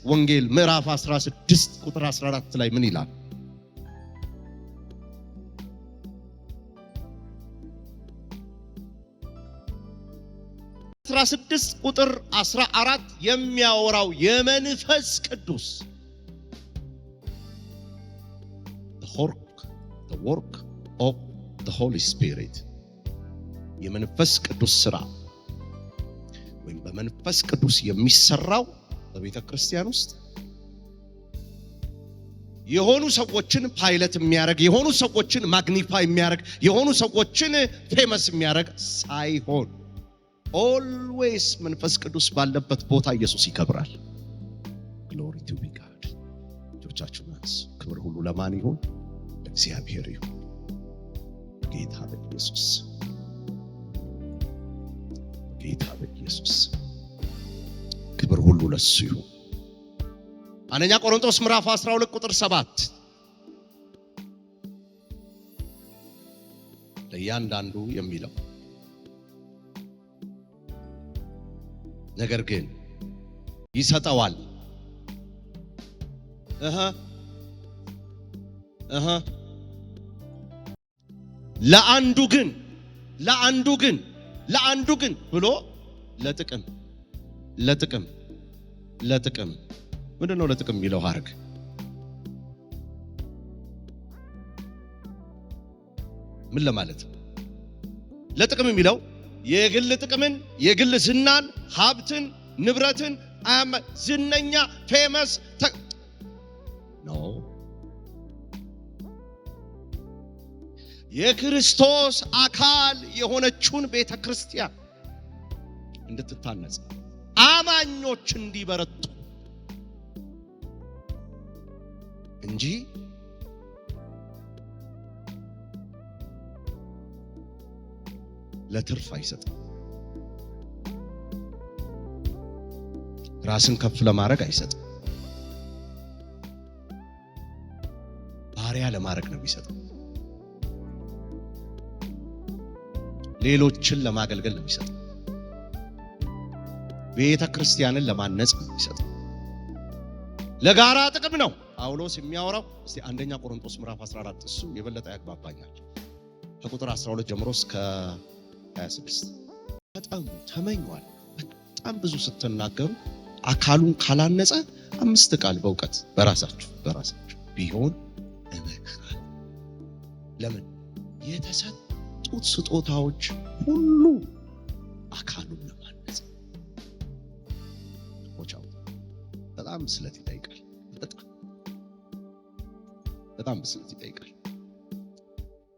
ወንጌል ምዕራፍ 16 ቁጥር 14 ላይ ምን ይላል? 16 ቁጥር 14 የሚያወራው የመንፈስ ቅዱስ the work of the Holy Spirit የመንፈስ ቅዱስ ሥራ ወይም በመንፈስ ቅዱስ የሚሰራው በቤተ ክርስቲያን ውስጥ የሆኑ ሰዎችን ፓይለት የሚያደርግ፣ የሆኑ ሰዎችን ማግኒፋይ የሚያደርግ፣ የሆኑ ሰዎችን ፌመስ የሚያደርግ ሳይሆን ኦልዌይስ መንፈስ ቅዱስ ባለበት ቦታ ኢየሱስ ይከብራል። ግሎሪ ቱ ቢ ጋድ። እጆቻችሁን አንሱ። ክብር ሁሉ ለማን ይሁን? ለእግዚአብሔር ይሁን። ጌታ በኢየሱስ ጌታ በኢየሱስ ክብር ሁሉ ለሱ ይሁን። አንደኛ ቆሮንቶስ ምዕራፍ 12 ቁጥር 7 ለእያንዳንዱ የሚለው ነገር ግን ይሰጠዋል። ለአንዱ ግን ብሎ ለጥቅም ምንድነው ለጥቅም የሚለው ሐረግ? ምን ለማለት ለጥቅም የሚለው የግል ጥቅምን፣ የግል ዝናን፣ ሀብትን፣ ንብረትን፣ ዝነኛ ፌመስ ነው። የክርስቶስ አካል የሆነችውን ቤተ ክርስቲያን እንድትታነጽ፣ አማኞች እንዲበረቱ እንጂ ለትርፍ አይሰጥም። ራስን ከፍ ለማድረግ አይሰጥም። ባሪያ ለማድረግ ነው የሚሰጠው። ሌሎችን ለማገልገል ነው የሚሰጠው። ቤተ ክርስቲያንን ለማነጽ ነው የሚሰጠው። ለጋራ ጥቅም ነው ጳውሎስ የሚያወራው። እስቲ አንደኛ ቆሮንቶስ ምዕራፍ 14 እሱ የበለጠ ያግባባኛል። ከቁጥር 12 ጀምሮ እስከ 26 በጣም ተመኟል። በጣም ብዙ ስትናገሩ አካሉን ካላነጸ 5 ቃል በእውቀት በራሳችሁ ቢሆን እመክራለሁ። ለምን የተሰጡት ስጦታዎች ሁሉ አካሉን ለማነጽ ወጫው በጣም ብስለት ይጠይቃል። በጣም ብስለት ይጠይቃል።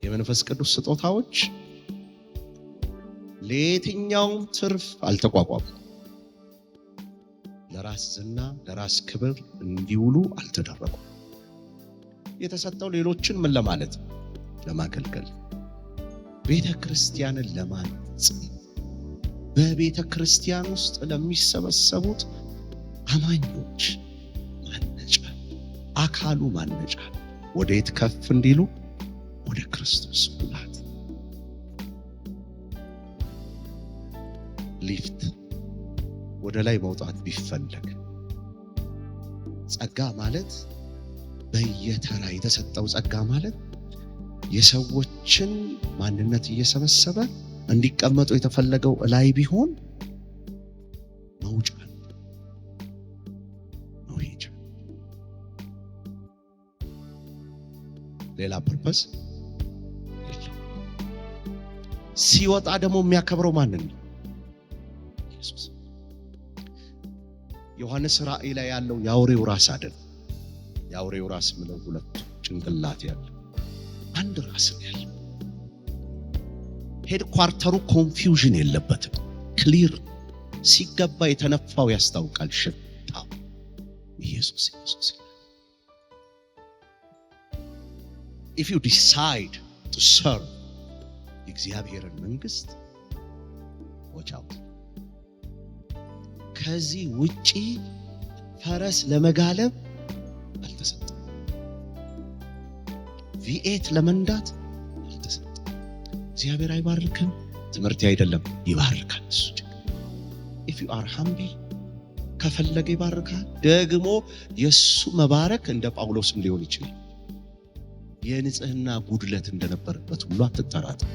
የመንፈስ ቅዱስ ስጦታዎች ለየትኛውም ትርፍ አልተቋቋሙ። ለራስ ዝና፣ ለራስ ክብር እንዲውሉ አልተደረጉም። የተሰጠው ሌሎችን ምን ለማለት? ለማገልገል፣ ቤተ ክርስቲያንን ለማነጽ፣ በቤተ ክርስቲያን ውስጥ ለሚሰበሰቡት አማኞች ማነጫ፣ አካሉ ማነጫ፣ ወዴት ከፍ እንዲሉ? ወደ ክርስቶስ ሙላት። ሊፍት ወደ ላይ መውጣት ቢፈለግ ጸጋ ማለት በየተራ የተሰጠው ጸጋ ማለት የሰዎችን ማንነት እየሰበሰበ እንዲቀመጡ የተፈለገው ላይ ቢሆን መውጫ ነው ይሄ ሌላ ፐርፐስ የለው። ሲወጣ ደግሞ የሚያከብረው ማንን ነው? ኢየሱስ። ዮሐንስ ራእይ ላይ ያለው የአውሬው ራስ አይደል? የአውሬው ራስ ምለው ሁለት ጭንቅላት ያለው አንድ ራስ ነው ያለው። ሄድኳርተሩ ኮንፊውዥን የለበትም፣ ክሊር ሲገባ የተነፋው ያስታውቃል። ሽታው ኢየሱስ ኢየሱስ። if you decide to serve የእግዚአብሔርን መንግስት watch out። ከዚህ ውጪ ፈረስ ለመጋለብ አልተሰጠም፣ ቪኤት ለመንዳት አልተሰጠም። እግዚአብሔር አይባርክም፣ ትምህርት አይደለም ይባርካል እሱ። if you are humble ከፈለገ ይባርካል። ደግሞ የሱ መባረክ እንደ ጳውሎስም ሊሆን ይችላል። የንጽህና ጉድለት እንደነበረበት ሁሉ አትጠራጠር።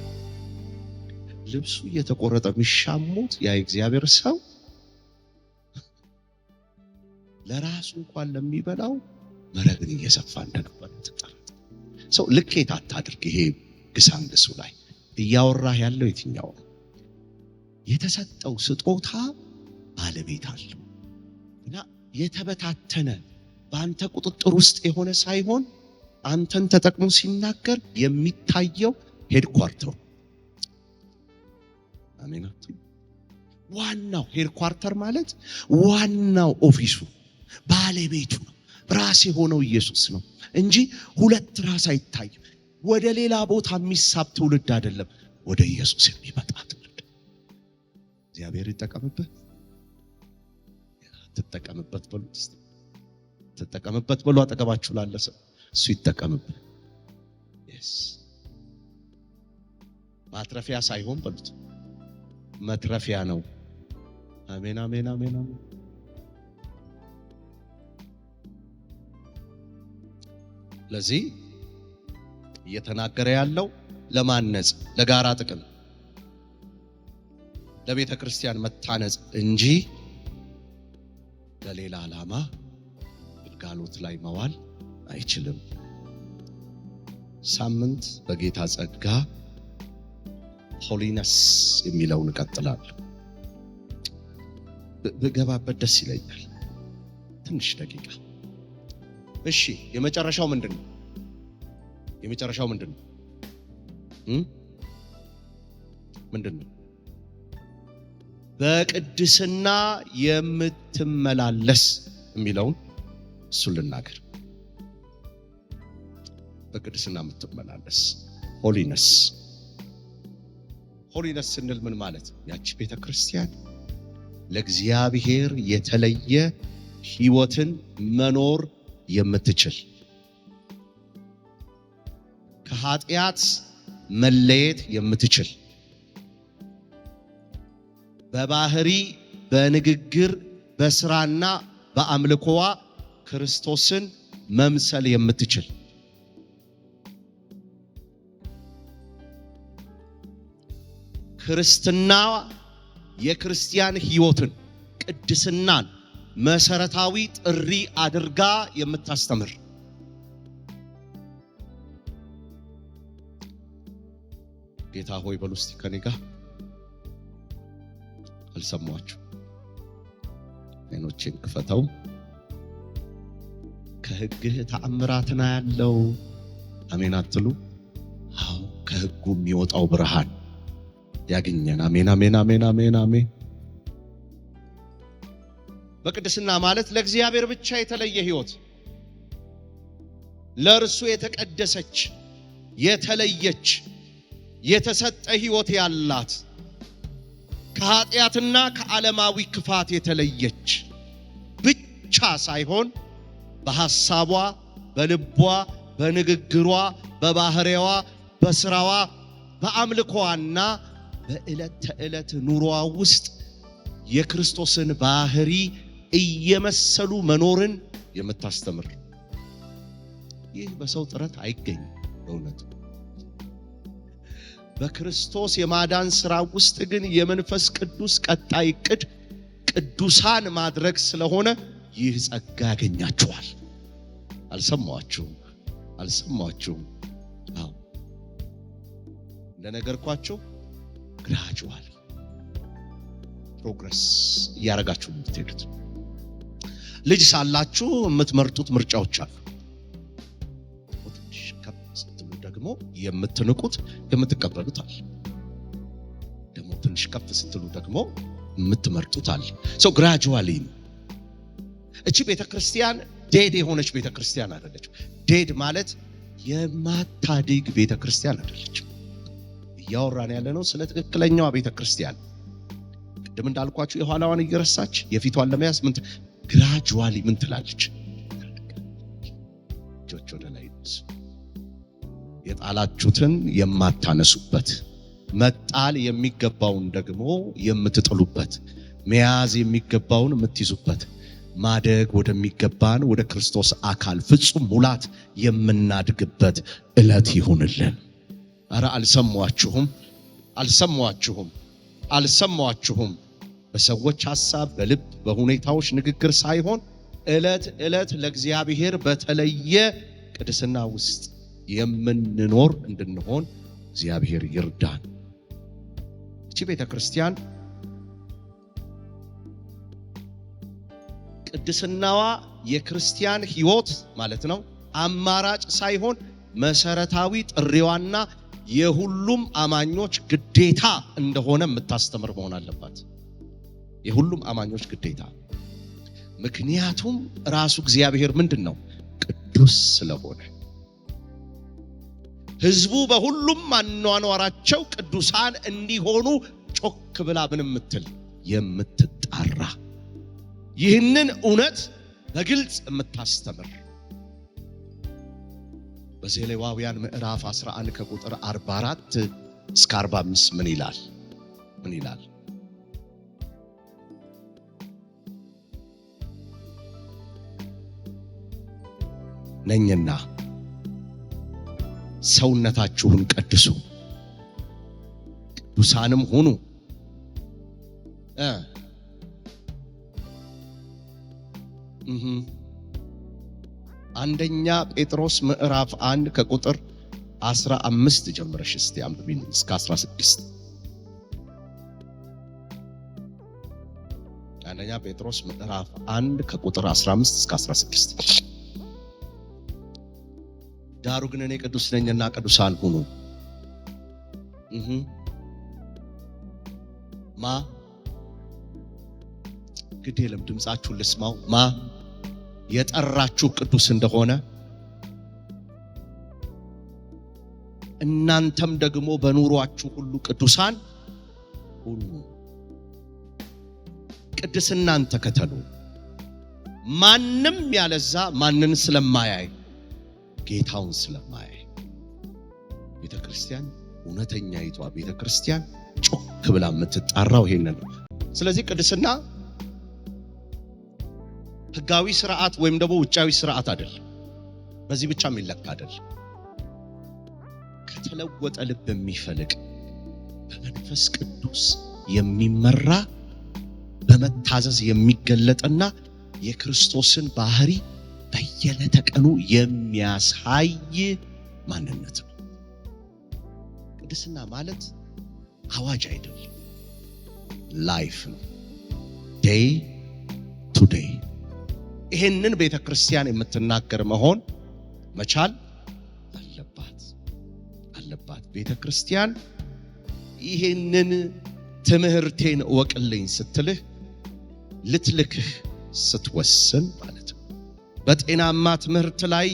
ልብሱ እየተቆረጠ የሚሻሙት ያ እግዚአብሔር ሰው ለራሱ እንኳን ለሚበላው መረግን እየሰፋ እንደነበር አትጠራጠር። ሰው ልኬት አታድርግ። ይሄ ግሳንግሱ ላይ እያወራህ ያለው የትኛው ነው? የተሰጠው ስጦታ ባለቤት አለው እና የተበታተነ በአንተ ቁጥጥር ውስጥ የሆነ ሳይሆን አንተን ተጠቅሞ ሲናገር የሚታየው ሄድኳርተሩ። አሜን። ዋናው ሄድኳርተር ማለት ዋናው ኦፊሱ ባለቤቱ ነው። ራስ የሆነው ኢየሱስ ነው እንጂ ሁለት ራስ አይታይም። ወደ ሌላ ቦታ የሚሳብ ትውልድ አይደለም፣ ወደ ኢየሱስ የሚመጣ ትውልድ። እግዚአብሔር ይጠቀምበት። ተጠቀምበት በሉት። ተጠቀምበት በሉ። አጠገባችሁ ላለ ሰው እሱ ይጠቀምበት። yes ማትረፊያ ሳይሆን በሉት መትረፊያ ነው። አሜን አሜን አሜን አሜን። ለዚህ እየተናገረ ያለው ለማነጽ፣ ለጋራ ጥቅም፣ ለቤተ ክርስቲያን መታነጽ እንጂ ለሌላ ዓላማ ግልጋሎት ላይ መዋል አይችልም። ሳምንት በጌታ ጸጋ ሆሊነስ የሚለውን እንቀጥላለን። በገባበት ደስ ይለኛል። ትንሽ ደቂቃ እሺ። የመጨረሻው ምንድነው? የመጨረሻው ምንድነው? ምንድነው? በቅድስና የምትመላለስ የሚለውን እሱን ልናገር። በቅድስና የምትመላለስ ሆሊነስ። ሆሊነስ ስንል ምን ማለት? ያቺ ቤተ ክርስቲያን ለእግዚአብሔር የተለየ ሕይወትን መኖር የምትችል፣ ከኃጢአት መለየት የምትችል፣ በባህሪ በንግግር በስራና በአምልኮዋ ክርስቶስን መምሰል የምትችል፣ ክርስትና የክርስቲያን ሕይወትን ቅድስናን መሰረታዊ ጥሪ አድርጋ የምታስተምር፣ ጌታ ሆይ በሉ እስቲ ከኔ ጋር። አልሰማችሁ? አይኖቼን ክፈተው። ከሕግህ ተአምራትና ያለው አሜን አትሉ? አዎ፣ ከሕጉ የሚወጣው ብርሃን ያገኘን። አሜን አሜን አሜን አሜን አሜን። በቅድስና ማለት ለእግዚአብሔር ብቻ የተለየ ሕይወት፣ ለእርሱ የተቀደሰች የተለየች የተሰጠ ሕይወት ያላት፣ ከኃጢአትና ከዓለማዊ ክፋት የተለየች ብቻ ሳይሆን በሐሳቧ፣ በልቧ፣ በንግግሯ፣ በባህሪዋ፣ በስራዋ፣ በአምልኮዋና በዕለት ተዕለት ኑሮዋ ውስጥ የክርስቶስን ባህሪ እየመሰሉ መኖርን የምታስተምር። ይህ በሰው ጥረት አይገኝም። በእውነቱ በክርስቶስ የማዳን ሥራ ውስጥ ግን የመንፈስ ቅዱስ ቀጣይ ዕቅድ ቅዱሳን ማድረግ ስለሆነ ይህ ጸጋ ያገኛችኋል። አልሰማችሁም? አዎ እንደነገርኳችሁ ግራጁዋል ፕሮግረስ እያረጋችሁ የምትሄዱት። ልጅ ሳላችሁ የምትመርጡት ምርጫዎች አሉ። ትንሽ ከፍ ስትሉ ደግሞ የምትንቁት የምትቀበሉት አለ። ደግሞ ትንሽ ከፍ ስትሉ ደግሞ የምትመርጡት አለ። ሰው ግራጁዋሊ እቺ ቤተክርስቲያን ዴድ የሆነች ቤተክርስቲያን አይደለችም። ዴድ ማለት የማታድግ ቤተክርስቲያን አይደለችም። እያወራን ያለነው ስለ ትክክለኛዋ ቤተክርስቲያን። ቅድም እንዳልኳችሁ የኋላዋን እየረሳች የፊቷን ለመያዝ ምን ግራጁዋሊ ምን ትላለች? እጆች ወደ ላይ ይነሱ። የጣላችሁትን የማታነሱበት፣ መጣል የሚገባውን ደግሞ የምትጥሉበት፣ መያዝ የሚገባውን የምትይዙበት፣ ማደግ ወደሚገባን ወደ ክርስቶስ አካል ፍጹም ሙላት የምናድግበት ዕለት ይሁንልን። አረ አልሰማችሁም? በሰዎች ሐሳብ፣ በልብ በሁኔታዎች ንግግር ሳይሆን ዕለት ዕለት ለእግዚአብሔር በተለየ ቅድስና ውስጥ የምንኖር እንድንሆን እግዚአብሔር ይርዳን። እቺ ቤተክርስቲያን ቅድስናዋ የክርስቲያን ሕይወት ማለት ነው አማራጭ ሳይሆን መሰረታዊ ጥሪዋና የሁሉም አማኞች ግዴታ እንደሆነ የምታስተምር መሆን አለባት። የሁሉም አማኞች ግዴታ። ምክንያቱም ራሱ እግዚአብሔር ምንድነው? ቅዱስ ስለሆነ ሕዝቡ በሁሉም አኗኗራቸው ቅዱሳን እንዲሆኑ ጮክ ብላ ምን የምትል የምትጣራ ይህንን እውነት በግልጽ የምታስተምር በዘሌዋውያን ምዕራፍ 11 ከቁጥር 44 እስከ 45 ምን ይላል? ነኝና ሰውነታችሁን ቀድሱ፣ ቅዱሳንም ሁኑ። አንደኛ ጴጥሮስ ምዕራፍ 1 ከቁጥር 15 ጀምረሽ እስቲ አንብቢን እስከ 16። አንደኛ ጴጥሮስ ምዕራፍ 1 ከቁጥር 15 እስከ 16። ዳሩ ግን እኔ ቅዱስ ነኝና ቅዱሳን ሁኑ። ማ ግድ የለም ድምጻችሁን ልስማው። ማ የጠራችሁ ቅዱስ እንደሆነ እናንተም ደግሞ በኑሯችሁ ሁሉ ቅዱሳን ሁኑ። ቅድስናን ተከተሉ። ማንም ያለዛ ማንን ስለማያይ? ጌታውን ስለማያይ። ቤተክርስቲያን እውነተኛይቷ ቤተክርስቲያን ጮክ ብላ የምትጣራው ይሄንን ነው። ስለዚህ ቅድስና ሕጋዊ ስርዓት ወይም ደግሞ ውጫዊ ስርዓት አይደለም። በዚህ ብቻ የሚለካ አይደለም። ከተለወጠ ልብ የሚፈልቅ በመንፈስ ቅዱስ የሚመራ በመታዘዝ የሚገለጥና የክርስቶስን ባህሪ በየዕለተ ቀኑ የሚያሳይ ማንነት ነው። ቅድስና ማለት አዋጅ አይደለም፣ ላይፍ ነው። ዴይ ቱ ዴይ ይሄንን ቤተክርስቲያን የምትናገር መሆን መቻል አለባት። ቤተክርስቲያን ይሄንን ትምህርቴን እወቅልኝ ስትልህ ልትልክህ ስትወስን ማለት ነው። በጤናማ ትምህርት ላይ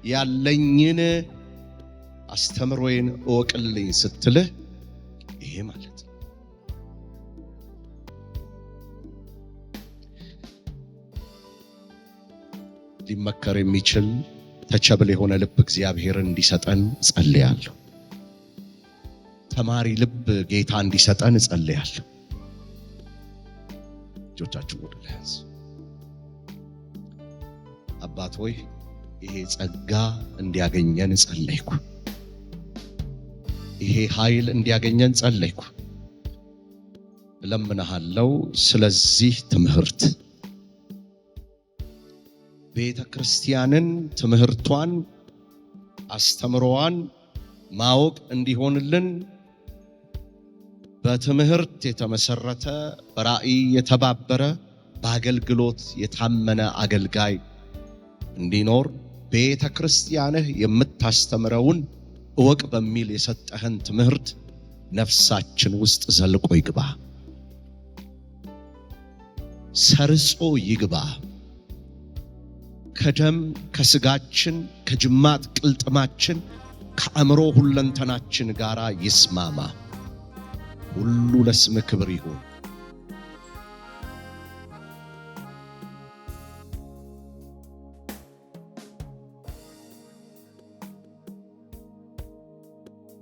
ያለኝን አስተምሮዬን እወቅልኝ ስትልህ ይሄ ማለት ነው። ሊመከር የሚችል ተቸብል የሆነ ልብ እግዚአብሔርን እንዲሰጠን ጸልያለሁ። ተማሪ ልብ ጌታ እንዲሰጠን ጸልያለሁ። እጆቻችሁ ወደ ላይ አንሱ። አባት ሆይ ይሄ ጸጋ እንዲያገኘን ጸለይኩ። ይሄ ኃይል እንዲያገኘን ጸለይኩ። ለምንሃለው ስለዚህ ትምህርት ቤተ ክርስቲያንን ትምህርቷን አስተምሮዋን ማወቅ እንዲሆንልን በትምህርት የተመሰረተ በራእይ የተባበረ በአገልግሎት የታመነ አገልጋይ እንዲኖር ቤተ ክርስቲያንህ የምታስተምረውን እወቅ በሚል የሰጠህን ትምህርት ነፍሳችን ውስጥ ዘልቆ ይግባ፣ ሰርጾ ይግባ። ከደም ከስጋችን ከጅማት ቅልጥማችን ከአእምሮ ሁለንተናችን ጋር ይስማማ። ሁሉ ለስም ክብር ይሁን።